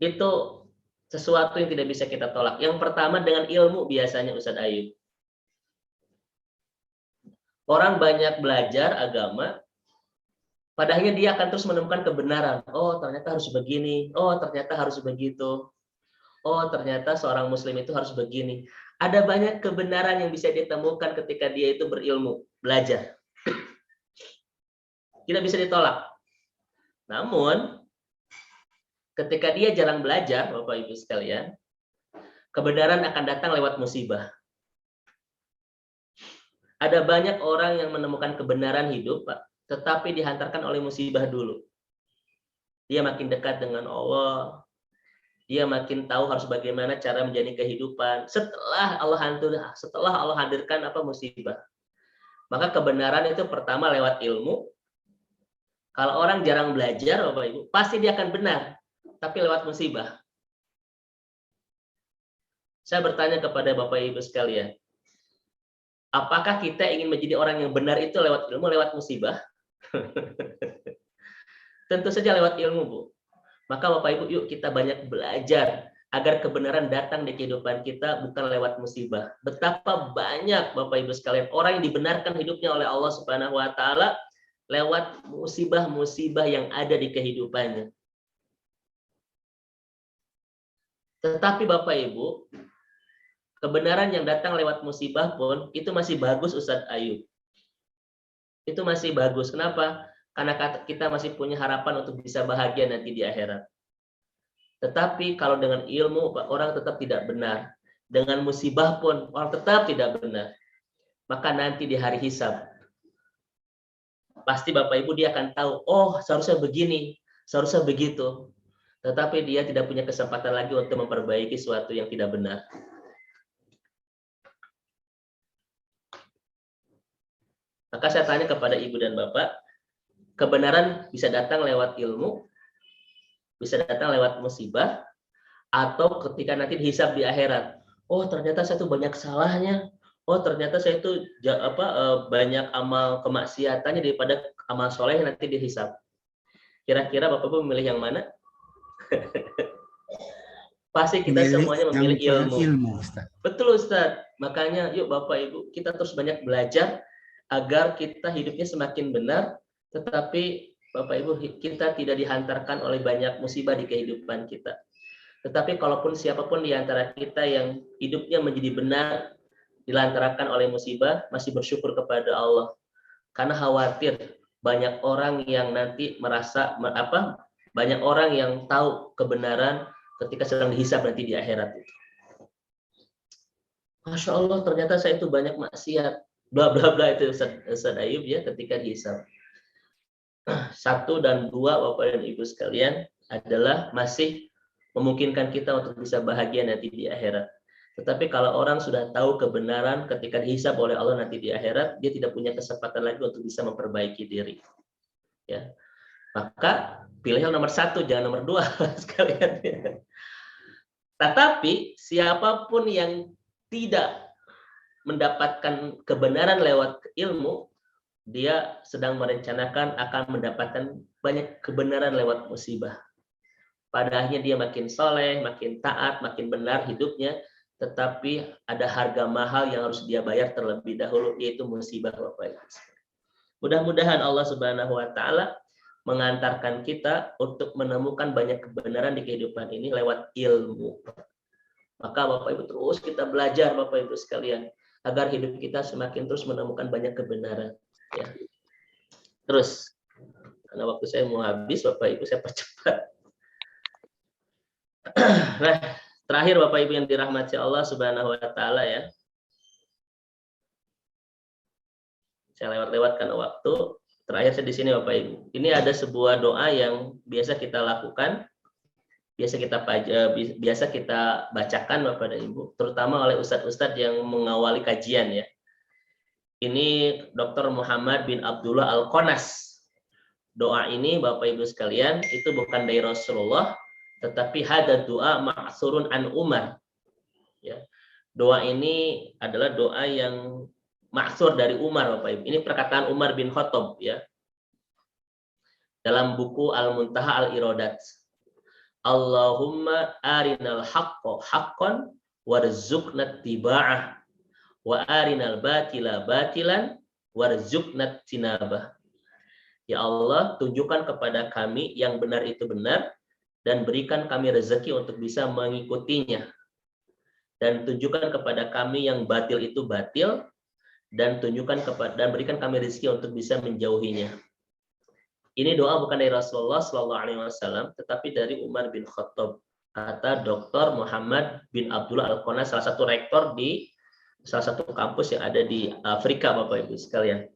Itu sesuatu yang tidak bisa kita tolak. Yang pertama dengan ilmu biasanya Ustaz Ayub. Orang banyak belajar agama, pada akhirnya dia akan terus menemukan kebenaran. Oh, ternyata harus begini. Oh, ternyata harus begitu. Oh, ternyata seorang muslim itu harus begini. Ada banyak kebenaran yang bisa ditemukan ketika dia itu berilmu, belajar. Tidak bisa ditolak. Namun, ketika dia jarang belajar, Bapak Ibu sekalian, kebenaran akan datang lewat musibah. Ada banyak orang yang menemukan kebenaran hidup, Pak, tetapi dihantarkan oleh musibah dulu. Dia makin dekat dengan Allah, dia makin tahu harus bagaimana cara menjalani kehidupan. Setelah Allah hadirkan musibah. Maka kebenaran itu pertama lewat ilmu. Kalau orang jarang belajar, Bapak Ibu, pasti dia akan benar, tapi lewat musibah. Saya bertanya kepada Bapak Ibu sekalian, apakah kita ingin menjadi orang yang benar itu lewat ilmu, lewat musibah? Tentu saja lewat ilmu, Bu. Maka Bapak Ibu, yuk kita banyak belajar agar kebenaran datang di kehidupan kita bukan lewat musibah. Betapa banyak Bapak Ibu sekalian orang yang dibenarkan hidupnya oleh Allah Subhanahu wa taala lewat musibah-musibah yang ada di kehidupannya. Tetapi Bapak Ibu, kebenaran yang datang lewat musibah pun itu masih bagus Ustadz Ayub. Itu masih bagus. Kenapa? Karena kita masih punya harapan untuk bisa bahagia nanti di akhirat. Tetapi kalau dengan ilmu orang tetap tidak benar. Dengan musibah pun orang tetap tidak benar. Maka nanti di hari hisab, pasti Bapak Ibu dia akan tahu, oh seharusnya begini, seharusnya begitu. Tetapi dia tidak punya kesempatan lagi untuk memperbaiki sesuatu yang tidak benar. Maka saya tanya kepada Ibu dan Bapak, kebenaran bisa datang lewat ilmu, bisa datang lewat musibah, atau ketika nanti dihisab di akhirat. Oh, ternyata saya tuh banyak salahnya. Oh, ternyata saya itu banyak amal kemaksiatannya daripada amal soleh yang nanti dihisab. Kira-kira Bapak Ibu memilih yang mana? Pasti kita semuanya memilih ilmu. Ustaz. Betul Ustaz. Makanya yuk Bapak Ibu, kita terus banyak belajar agar kita hidupnya semakin benar, tetapi Bapak Ibu, kita tidak dihantarkan oleh banyak musibah di kehidupan kita. Tetapi kalaupun siapapun di antara kita yang hidupnya menjadi benar dilantarkan oleh musibah, masih bersyukur kepada Allah. Karena khawatir banyak orang yang nanti merasa banyak orang yang tahu kebenaran ketika sedang dihisab nanti di akhirat itu. Masya Allah, ternyata saya itu banyak maksiat, bla bla bla, itu Ustaz Ayub ya ketika dihisab. 1 dan 2 Bapak dan Ibu sekalian adalah masih memungkinkan kita untuk bisa bahagia nanti di akhirat. Tetapi kalau orang sudah tahu kebenaran ketika dihisab oleh Allah nanti di akhirat, dia tidak punya kesempatan lagi untuk bisa memperbaiki diri. Ya. Maka pilih yang nomor 1, jangan nomor 2 sekalian. Tetapi siapapun yang tidak mendapatkan kebenaran lewat ilmu, dia sedang merencanakan akan mendapatkan banyak kebenaran lewat musibah. Padahal dia makin soleh, makin taat, makin benar hidupnya, tetapi ada harga mahal yang harus dia bayar terlebih dahulu, yaitu musibah Bapak Ibu. Mudah-mudahan Allah Subhanahu wa taala mengantarkan kita untuk menemukan banyak kebenaran di kehidupan ini lewat ilmu. Maka Bapak Ibu terus kita belajar Bapak Ibu sekalian agar hidup kita semakin terus menemukan banyak kebenaran. Ya. Terus, karena waktu saya mau habis Bapak Ibu, saya percepat. Nah, terakhir Bapak Ibu yang dirahmati Allah Subhanahu wa taala ya. Saya lewat-lewat karena waktu. Terakhir saya di sini Bapak Ibu. Ini ada sebuah doa yang biasa kita lakukan, biasa kita bacakan Bapak dan Ibu, terutama oleh ustadz-ustadz yang mengawali kajian ya. Ini Dr. Muhammad bin Abdullah Al-Qonas. Doa ini Bapak Ibu sekalian itu bukan dari Rasulullah, tetapi hada doa ma'surun an Umar. Ya. Doa ini adalah doa yang ma'sur dari Umar Bapak Ibu. Ini perkataan Umar bin Khattab ya. Dalam buku Al-Muntaha Al-Iradat. Allahumma arinal haqqo haqqan warzuqna tiba'ah wa arinal batila batilan warzuqna tinabah. Ya Allah, tunjukkan kepada kami yang benar itu benar dan berikan kami rezeki untuk bisa mengikutinya. Dan tunjukkan kepada kami yang batil itu batil dan berikan kami rezeki untuk bisa menjauhinya. Ini doa bukan dari Rasulullah SAW, tetapi dari Umar bin Khattab, kata Dr. Muhammad bin Abdullah Al-Qonas, salah satu rektor di salah satu kampus yang ada di Afrika, Bapak Ibu sekalian.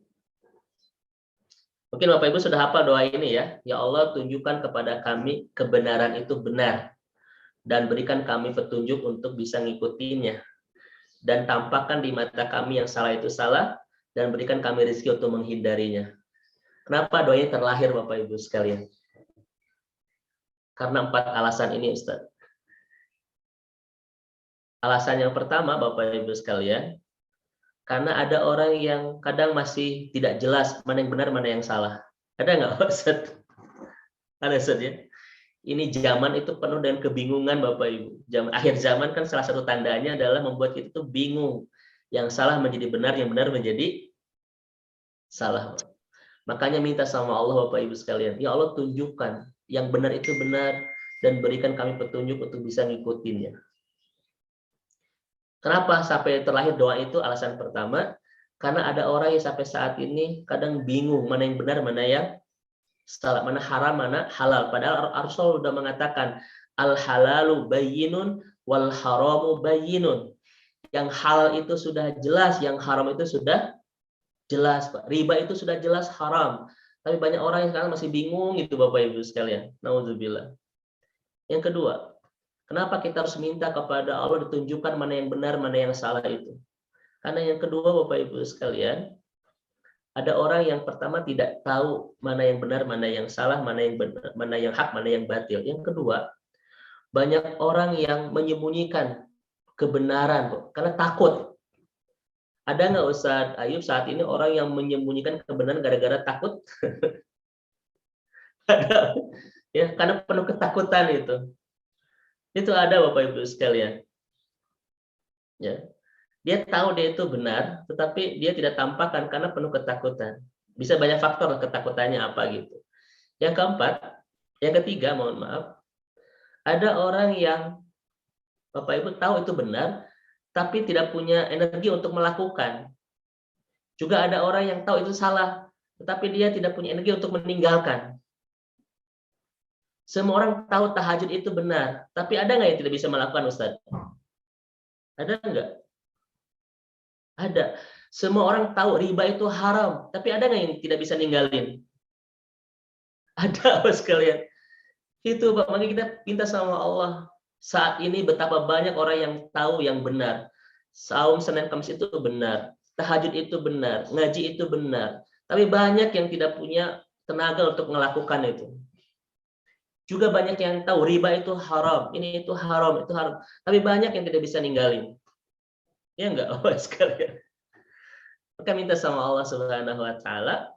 Mungkin Bapak Ibu sudah hafal doa ini ya. Ya Allah, tunjukkan kepada kami kebenaran itu benar dan berikan kami petunjuk untuk bisa ngikutinya. Dan tampakkan di mata kami yang salah itu salah dan berikan kami rezeki untuk menghindarinya. Kenapa doa ini terlahir Bapak Ibu sekalian? Karena 4 alasan ini Ustaz. Alasan yang pertama Bapak Ibu sekalian, karena ada orang yang kadang masih tidak jelas mana yang benar, mana yang salah. Ada nggak Ustaz? Ada Ustaz ya? Ini zaman itu penuh dengan kebingungan Bapak Ibu. Akhir zaman kan salah satu tandanya adalah membuat kita itu bingung. Yang salah menjadi benar, yang benar menjadi salah. Makanya minta sama Allah Bapak Ibu sekalian, ya Allah tunjukkan yang benar itu benar dan berikan kami petunjuk untuk bisa ngikutinnya. Kenapa sampai terlahir doa itu? Alasan pertama, karena ada orang yang sampai saat ini kadang bingung mana yang benar, mana yang salah, mana haram, mana halal. Padahal Rasul sudah mengatakan al halalu bayyinun wal haramu bayyinun. Yang halal itu sudah jelas, yang haram itu sudah jelas, Pak. Riba itu sudah jelas haram. Tapi banyak orang yang sekarang masih bingung itu Bapak Ibu sekalian. Nauzubillah. Yang kedua, kenapa kita harus minta kepada Allah ditunjukkan mana yang benar, mana yang salah itu? Karena yang kedua Bapak Ibu sekalian, ada orang yang pertama tidak tahu mana yang benar, mana yang salah, mana yang benar, mana yang hak, mana yang batil. Yang kedua, banyak orang yang menyembunyikan kebenaran karena takut. Ada nggak Ustadz Ayub saat ini orang yang menyembunyikan kebenaran gara-gara takut? Ada, ya, karena penuh ketakutan itu. Itu ada Bapak Ibu sekalian. Ya. Dia tahu dia itu benar, tetapi dia tidak tampakkan karena penuh ketakutan. Bisa banyak faktor ketakutannya apa gitu. Yang keempat, yang ketiga, mohon maaf, ada orang yang Bapak Ibu tahu itu benar, tapi tidak punya energi untuk melakukan. Juga ada orang yang tahu itu salah, tetapi dia tidak punya energi untuk meninggalkan. Semua orang tahu tahajud itu benar, tapi ada nggak yang tidak bisa melakukan, Ustaz? Ada nggak? Ada. Semua orang tahu riba itu haram, tapi ada nggak yang tidak bisa ninggalin? Ada, sekalian. Itu Pak, makanya kita minta sama Allah. Saat ini betapa banyak orang yang tahu yang benar. Saum Senin Kamis itu benar, tahajud itu benar, ngaji itu benar. Tapi banyak yang tidak punya tenaga untuk melakukan itu. Juga banyak yang tahu riba itu haram, ini itu haram, itu haram. Tapi banyak yang tidak bisa ninggalin. Ya enggak, oh sekalian. Maka minta sama Allah Subhanahu wa taala.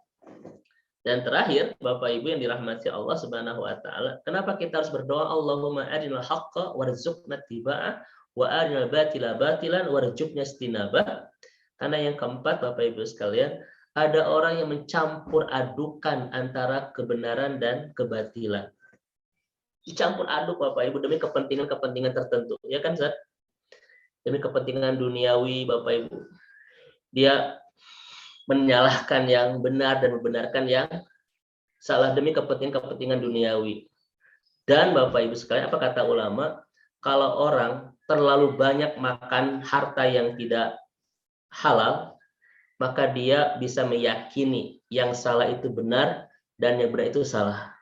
Dan terakhir, Bapak Ibu yang dirahmati Allah Subhanahu wa taala, kenapa kita harus berdoa Allahumma arinal haqqa warzuqna tiba'ah wa arinal batila batilan warzuqna istinabah? Karena yang keempat, Bapak Ibu sekalian, ada orang yang mencampur adukan antara kebenaran dan kebatilan. Dicampur aduk Bapak Ibu demi kepentingan-kepentingan tertentu, ya kan, Zat? Demi kepentingan duniawi, Bapak Ibu. Dia menyalahkan yang benar dan membenarkan yang salah demi kepentingan duniawi. Dan Bapak Ibu sekalian, apa kata ulama? Kalau orang terlalu banyak makan harta yang tidak halal, maka dia bisa meyakini yang salah itu benar dan yang benar itu salah.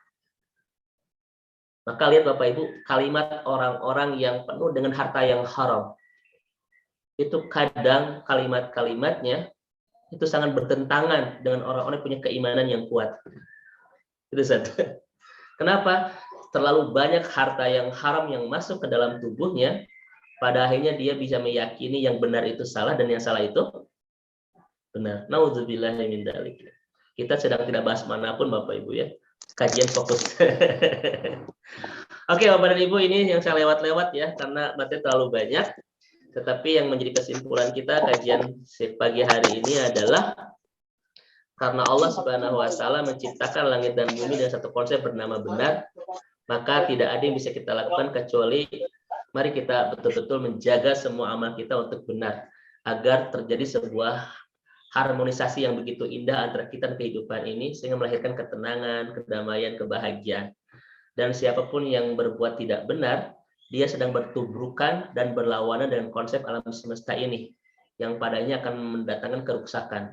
Maka lihat Bapak Ibu, kalimat orang-orang yang penuh dengan harta yang haram, itu kadang kalimat-kalimatnya itu sangat bertentangan dengan orang-orang yang punya keimanan yang kuat. Itu satu. Kenapa? Terlalu banyak harta yang haram yang masuk ke dalam tubuhnya, pada akhirnya dia bisa meyakini yang benar itu salah dan yang salah itu benar. Nauzubillahi min dzalik. Kita sedang tidak bahas manapun Bapak Ibu ya. Kajian fokus. Oke Bapak dan Ibu, ini yang saya lewat-lewat ya karena materi terlalu banyak. Tetapi yang menjadi kesimpulan kita kajian pagi hari ini adalah karena Allah Subhanahu wa taala menciptakan langit dan bumi dengan satu konsep bernama benar, maka tidak ada yang bisa kita lakukan kecuali mari kita betul-betul menjaga semua amal kita untuk benar agar terjadi sebuah harmonisasi yang begitu indah antara kita dan kehidupan ini sehingga melahirkan ketenangan, kedamaian, kebahagiaan. Dan siapapun yang berbuat tidak benar, dia sedang bertubrukan dan berlawanan dengan konsep alam semesta ini yang padanya akan mendatangkan kerusakan,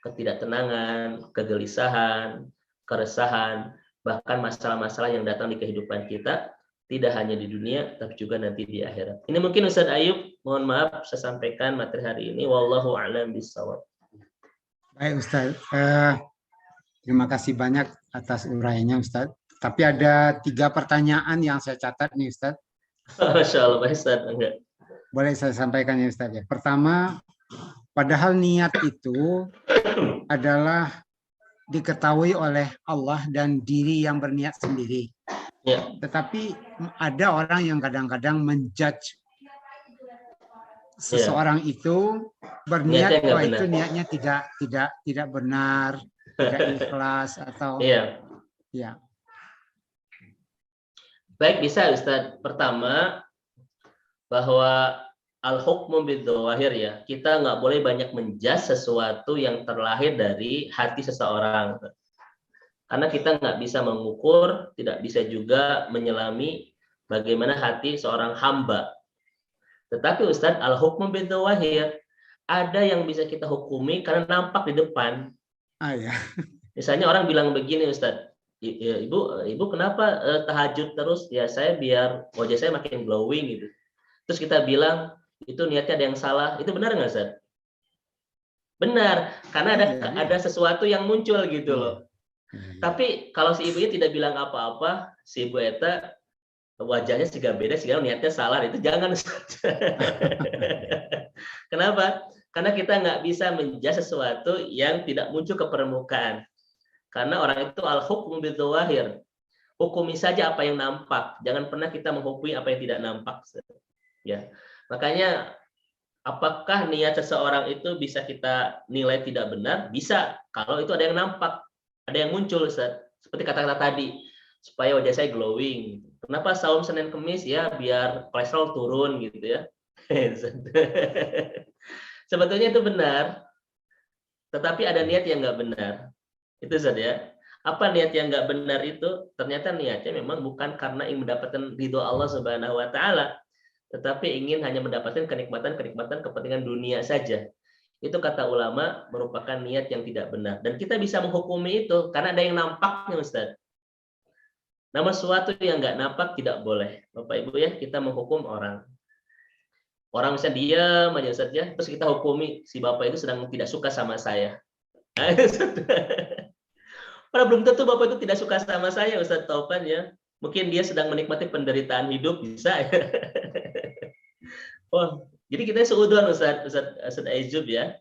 ketidaktenangan, kegelisahan, keresahan, bahkan masalah-masalah yang datang di kehidupan kita tidak hanya di dunia tapi juga nanti di akhirat. Ini mungkin Ustaz Ayub, mohon maaf saya sampaikan materi hari ini. Wallahu a'lam bishawab. Baik Ustaz, terima kasih banyak atas uraiannya Ustaz. Tapi ada 3 pertanyaan yang saya catat nih Ustaz. Masya Allah, Ustaz. Enggak. Boleh saya sampaikan ya Ustaz ya. Pertama, padahal niat itu adalah diketahui oleh Allah dan diri yang berniat sendiri. Ya. Tetapi ada orang yang kadang-kadang menjudge seseorang itu berniat bahwa itu niatnya tidak benar, tidak ikhlas atau ya. Baik, bisa Ustaz. Pertama, bahwa al-hukmu bidzawahir ya. Kita nggak boleh banyak menjudge sesuatu yang terlahir dari hati seseorang. Karena kita nggak bisa mengukur, tidak bisa juga menyelami bagaimana hati seorang hamba. Tetapi Ustaz, al-hukmu bidzawahir, ada yang bisa kita hukumi karena nampak di depan. Ya. Misalnya orang bilang begini Ustaz, ya, ibu kenapa tahajud terus? Ya saya biar wajah saya makin glowing gitu. Terus kita bilang itu niatnya ada yang salah. Itu benar nggak Ustaz? Benar, karena ada sesuatu yang muncul gitu loh. Tapi kalau si ibunya tidak bilang apa-apa, si ibu eta wajahnya juga beda, sehingga niatnya salah. Itu jangan. Ustaz. Kenapa? Karena kita nggak bisa menjudge sesuatu yang tidak muncul ke permukaan. Karena orang itu al-hukmu bidzawahir. Hukumi saja apa yang nampak. Jangan pernah kita menghukumi apa yang tidak nampak. Ya. Makanya apakah niat seseorang itu bisa kita nilai tidak benar? Bisa, kalau itu ada yang nampak, ada yang muncul, Ustaz. Seperti kata-kata tadi, supaya wajah saya glowing. Kenapa saum Senin Kemis? Ya, biar kolesterol turun gitu ya. Sebetulnya itu benar, tetapi ada niat yang nggak benar. Itu Ustaz ya. Apa niat yang nggak benar itu? Ternyata niatnya memang bukan karena ingin mendapatkan ridho Allah Subhanahu wa Ta'ala, tetapi ingin hanya mendapatkan kenikmatan kepentingan dunia saja. Itu kata ulama merupakan niat yang tidak benar. Dan kita bisa menghukumi itu karena ada yang nampaknya, Ustaz. Namun sesuatu yang nggak nampak tidak boleh. Bapak Ibu ya, kita menghukum orang. Orang bisa diam aja, Ustaz ya, terus kita hukumi si bapak itu sedang tidak suka sama saya. Padahal belum tentu bapak itu tidak suka sama saya, Ustaz Taufan ya. Mungkin dia sedang menikmati penderitaan hidup, bisa. Oh, jadi kita seudon Ustaz Aizub ya.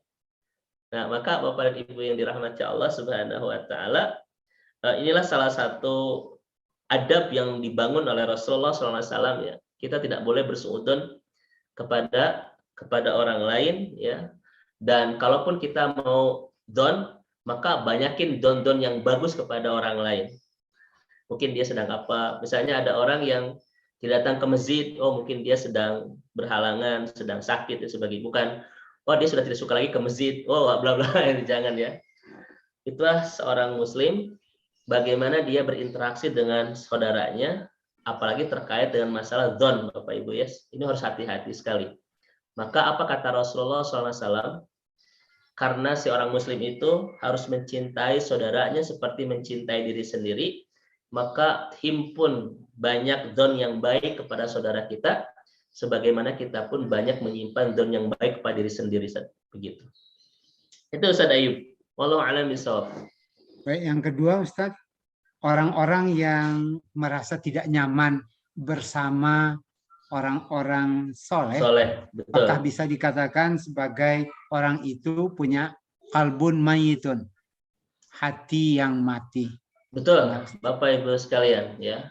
Nah, maka Bapak dan Ibu yang dirahmati Allah Subhanahu wa Ta'ala, inilah salah satu adab yang dibangun oleh Rasulullah SAW ya. Kita tidak boleh berseudon kepada orang lain ya. Dan kalaupun kita mau don, maka banyakin don-don yang bagus kepada orang lain. Mungkin dia sedang apa? Misalnya ada orang yang tidak datang ke masjid, oh mungkin dia sedang berhalangan, sedang sakit dan sebagainya. Bukan, oh dia sudah tidak suka lagi ke masjid, oh bla bla, jangan ya. Itulah seorang muslim, bagaimana dia berinteraksi dengan saudaranya, apalagi terkait dengan masalah dzon, Bapak Ibu ya. Ini harus hati-hati sekali. Maka apa kata Rasulullah SAW? Karena si orang muslim itu harus mencintai saudaranya seperti mencintai diri sendiri, maka himpun banyak dzon yang baik kepada saudara kita, sebagaimana kita pun banyak menyimpan dzon yang baik kepada diri sendiri. Begitu. Itu Ustaz Ayub. Wallahu a'lam bishawab. Baik, yang kedua Ustaz, orang-orang yang merasa tidak nyaman bersama orang-orang soleh, betul. apakah bisa dikatakan sebagai orang itu punya qalbun mayitun, hati yang mati? Betul, Bapak Ibu sekalian ya.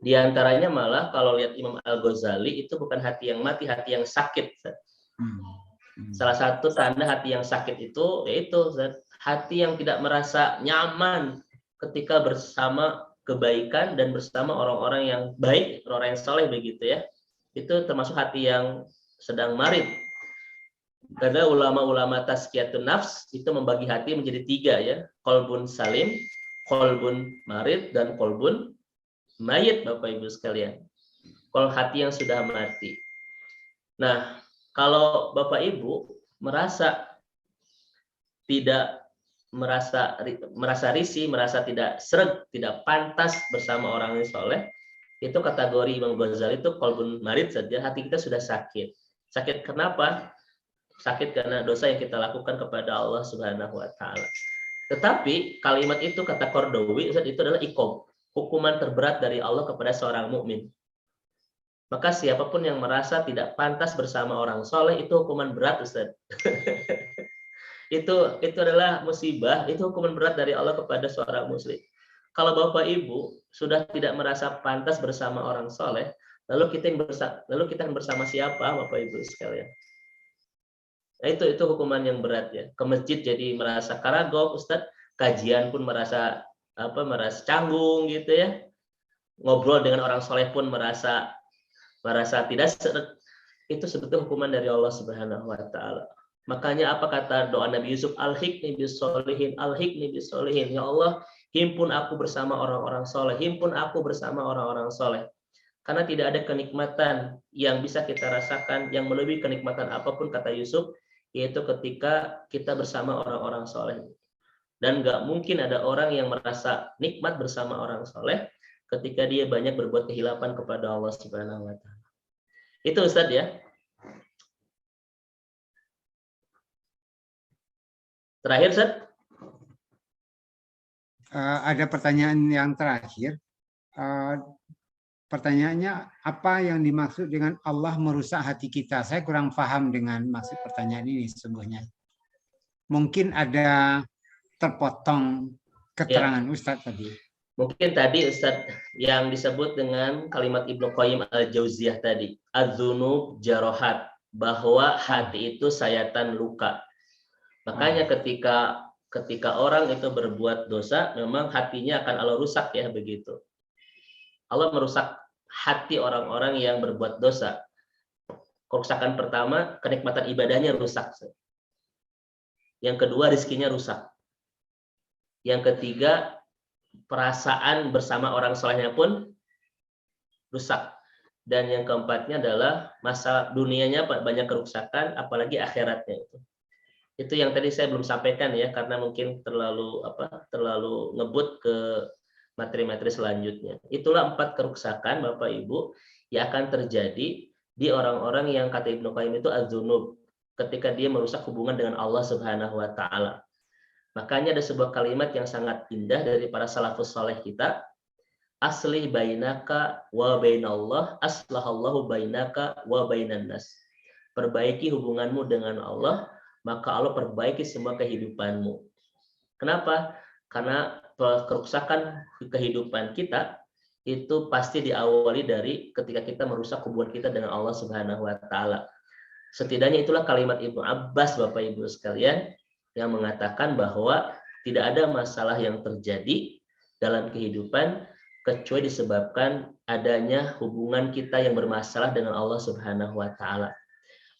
Di antaranya malah kalau lihat Imam Al-Ghazali itu bukan hati yang mati, hati yang sakit. Salah satu tanda hati yang sakit itu yaitu hati yang tidak merasa nyaman ketika bersama kebaikan dan bersama orang-orang yang baik, orang yang soleh begitu ya. Itu termasuk hati yang sedang marid. Karena ulama-ulama tazkiyatun nafs itu membagi hati menjadi 3 ya. Qalbun salim, qalbun marid, dan qalbun mayit, Bapak Ibu sekalian. Kalau hati yang sudah mati. Nah, kalau Bapak Ibu merasa tidak merasa risih, merasa tidak sreg, tidak pantas bersama orang yang soleh, itu kategori Imam Ghazali itu qalbun marid saja, hati kita sudah sakit. Sakit kenapa? Sakit karena dosa yang kita lakukan kepada Allah Subhanahu wa Ta'ala. Tetapi kalimat itu kata Qardawi itu adalah iqab, hukuman terberat dari Allah kepada seorang mukmin. Maka siapapun yang merasa tidak pantas bersama orang soleh itu hukuman berat, Ustaz. itu adalah musibah, itu hukuman berat dari Allah kepada seorang muslim. Kalau Bapak Ibu sudah tidak merasa pantas bersama orang soleh, lalu kita yang bersama siapa, Bapak Ibu sekalian? Nah, itu hukuman yang berat ya. Ke masjid jadi merasa karagoh, Ustaz. Kajian pun merasa canggung gitu ya. Ngobrol dengan orang soleh pun merasa tidak seret. Itu sebetulnya hukuman dari Allah Subhanahu wa Ta'ala. Makanya apa kata doa Nabi Yusuf, al-hikni bis-solihin, al-hikni bis-solihin. Ya Allah, himpun aku bersama orang-orang soleh, himpun aku bersama orang-orang soleh. Karena tidak ada kenikmatan yang bisa kita rasakan yang melebihi kenikmatan apapun, kata Yusuf, yaitu ketika kita bersama orang-orang soleh. Dan nggak mungkin ada orang yang merasa nikmat bersama orang soleh ketika dia banyak berbuat kehilapan kepada Allah Subhanahu wa Ta'ala. Itu Ustaz ya. Terakhir Ustaz. Ada pertanyaan yang terakhir. pertanyaannya apa yang dimaksud dengan Allah merusak hati kita? Saya kurang paham dengan maksud pertanyaan ini sesungguhnya. Mungkin ada terpotong keterangan Ustadz tadi. Mungkin tadi Ustadz yang disebut dengan kalimat Ibnu Qayyim al-Jauziyah tadi, az-dzunub jarohat, bahwa hati itu sayatan luka. Makanya ketika orang itu berbuat dosa, memang hatinya akan Allah rusak ya begitu. Allah merusak hati orang-orang yang berbuat dosa. Kerusakan pertama, kenikmatan ibadahnya rusak. Yang kedua, rizkinya rusak. Yang ketiga, perasaan bersama orang solehnya pun rusak. Dan yang keempatnya adalah masa dunianya banyak kerusakan, apalagi akhiratnya itu. Itu yang tadi saya belum sampaikan ya, karena mungkin terlalu ngebut ke materi-materi selanjutnya. Itulah 4 kerusakan Bapak Ibu yang akan terjadi di orang-orang yang kata Ibnu Qayyim itu az-dzunub, ketika dia merusak hubungan dengan Allah Subhanahu wa taala. Makanya ada sebuah kalimat yang sangat indah dari para salafus saleh kita, aslih bainaka wa bainallah aslahallahu bainaka wa bainan nas. Perbaiki hubunganmu dengan Allah, maka Allah perbaiki semua kehidupanmu. Kenapa? Karena kerusakan kehidupan kita itu pasti diawali dari ketika kita merusak hubungan kita dengan Allah Subhanahu wa taala. Setidaknya itulah kalimat Ibnu Abbas Bapak Ibu sekalian yang mengatakan bahwa tidak ada masalah yang terjadi dalam kehidupan kecuali disebabkan adanya hubungan kita yang bermasalah dengan Allah Subhanahu wa taala.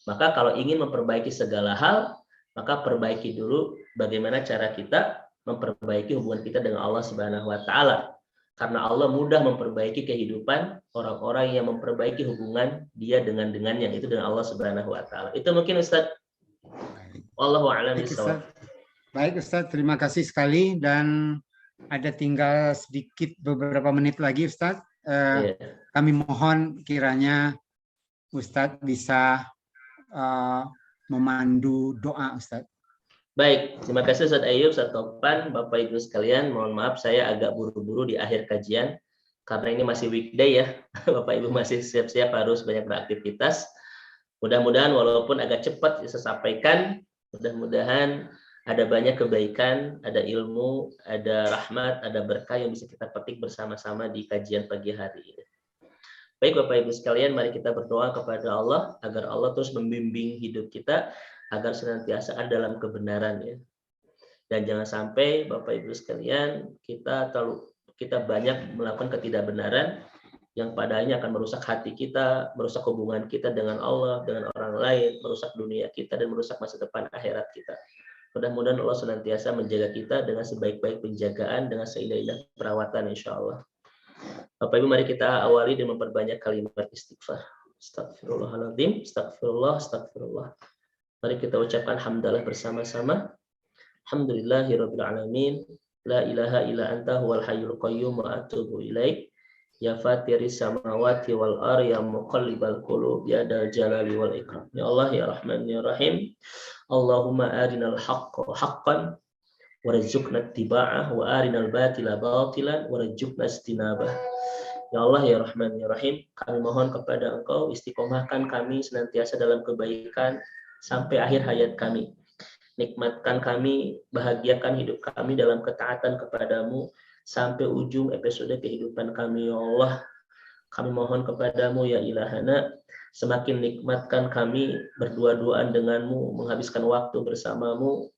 Maka kalau ingin memperbaiki segala hal, maka perbaiki dulu bagaimana cara kita memperbaiki hubungan kita dengan Allah Subhanahu wa taala. Karena Allah mudah memperbaiki kehidupan orang-orang yang memperbaiki hubungan dia dengannya, itu dengan Allah Subhanahu wa taala. Itu mungkin Ustaz. Wallahu a'lam bishawab. Baik Ustaz, terima kasih sekali, dan ada tinggal sedikit beberapa menit lagi Ustaz. Kami mohon kiranya Ustaz bisa memandu doa Ustaz. Baik, terima kasih Ustaz Ayub, Ustaz Topan, Bapak Ibu sekalian. Mohon maaf saya agak buru-buru di akhir kajian karena ini masih weekday ya. Bapak Ibu masih siap-siap harus banyak beraktivitas. Mudah-mudahan walaupun agak cepat saya sampaikan, mudah-mudahan ada banyak kebaikan, ada ilmu, ada rahmat, ada berkah yang bisa kita petik bersama-sama di kajian pagi hari ini. Baik Bapak Ibu sekalian, mari kita berdoa kepada Allah agar Allah terus membimbing hidup kita agar senantiasa ada dalam kebenaran ya. Dan jangan sampai Bapak Ibu sekalian kita banyak melakukan ketidakbenaran yang padanya akan merusak hati kita, merusak hubungan kita dengan Allah, dengan orang lain, merusak dunia kita dan merusak masa depan akhirat kita. Mudah-mudahan Allah senantiasa menjaga kita dengan sebaik-baik penjagaan, dengan seindah-indah perawatan insya Allah. Bapak Ibu mari kita awali dengan memperbanyak kalimat istighfar. Astagfirullahaladzim, astagfirullah, astagfirullah. Mari kita ucapkan hamdalah bersama-sama. Alhamdulillahirabbil alamin. La ilaha illa anta huwal hayyul qayyum wa atubu ilaik. Ya fatiris samawati wal ardi ya muqallibal qulub ya dal jalali wal ikram. Ya Allah ya Rahman ya Rahim. Allahumma arinal haqqa haqqan warzuqna ittiba'ah wa arinal batila batilan warzuqna istinabah. Ya Allah ya Rahman ya Rahim, kami mohon kepada Engkau istiqomahkan kami senantiasa dalam kebaikan sampai akhir hayat kami. Nikmatkan kami, bahagiakan hidup kami dalam ketaatan kepadamu sampai ujung episode kehidupan kami ya Allah. Kami mohon kepadamu ya ilahana, semakin nikmatkan kami berdua-duaan denganmu, menghabiskan waktu bersamamu,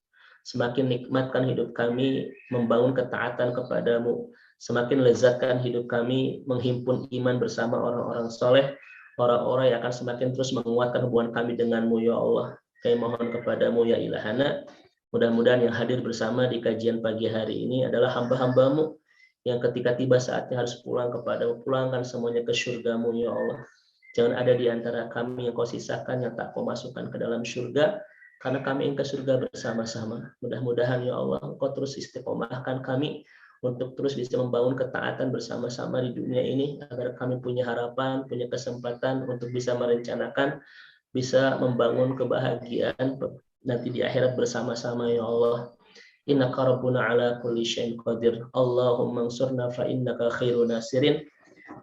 semakin nikmatkan hidup kami membangun ketaatan kepadamu, semakin lezatkan hidup kami menghimpun iman bersama orang-orang soleh, orang-orang yang akan semakin terus menguatkan hubungan kami denganmu ya Allah. Kami mohon kepadamu ya ilahana, mudah-mudahan yang hadir bersama di kajian pagi hari ini adalah hamba-hambamu yang ketika tiba saatnya harus pulang kepadamu, pulangkan semuanya ke surgamu ya Allah. Jangan ada di antara kami yang kau sisakan yang tak kau masukkan ke dalam surga, karena kami ingin ke surga bersama-sama. Mudah-mudahan ya Allah engkau terus istiqomahkan kami untuk terus bisa membangun ketaatan bersama-sama di dunia ini, agar kami punya harapan, punya kesempatan untuk bisa merencanakan, bisa membangun kebahagiaan nanti di akhirat bersama-sama ya Allah. Innaka rabbuna ala kulli syai'in qadir. Allahumma ansurna fa innaka khairun nasirin.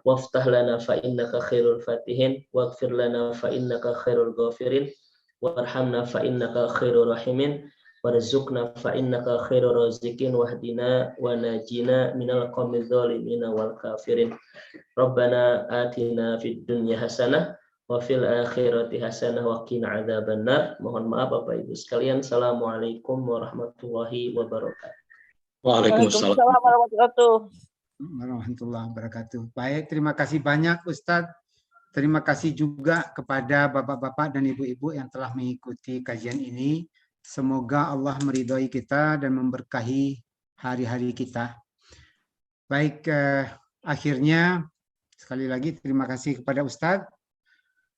waftah lana fa innaka khairul fatihin, waghfir lana fa innaka khairul ghafirin, warhamna fa innaka khairur rahimin, warzuqna fa innaka khairur raziqin, wahdina wa najina minal qawmiz zalimin wal kafirin. Rabbana atina fid dunya hasanah wa fil akhirati hasanah wa qina adzabannar. Mohon maaf Bapak Ibu sekalian. Assalamualaikum warahmatullahi wabarakatuh. Waalaikumsalam. Warahmatullahi wabarakatuh. Baik, terima kasih banyak Ustadz. Terima kasih juga kepada bapak-bapak dan ibu-ibu yang telah mengikuti kajian ini. Semoga Allah meridhoi kita dan memberkahi hari-hari kita. Baik, akhirnya sekali lagi terima kasih kepada Ustadz.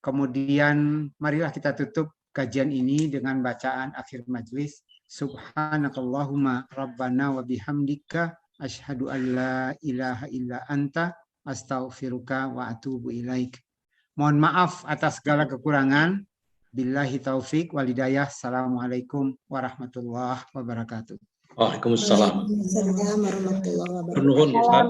Kemudian marilah kita tutup kajian ini dengan bacaan akhir majelis. Subhanakallahumma rabbana wa bihamdika asyhadu an la ilaha illa anta astaghfiruka wa atubu ilaik. Mohon maaf atas segala kekurangan. Billahi taufik wal hidayah. Assalamualaikum warahmatullahi wabarakatuh. Waalaikumsalam. Waalaikumsalam warahmatullahi wabarakatuh. Nuhun, Ustaz.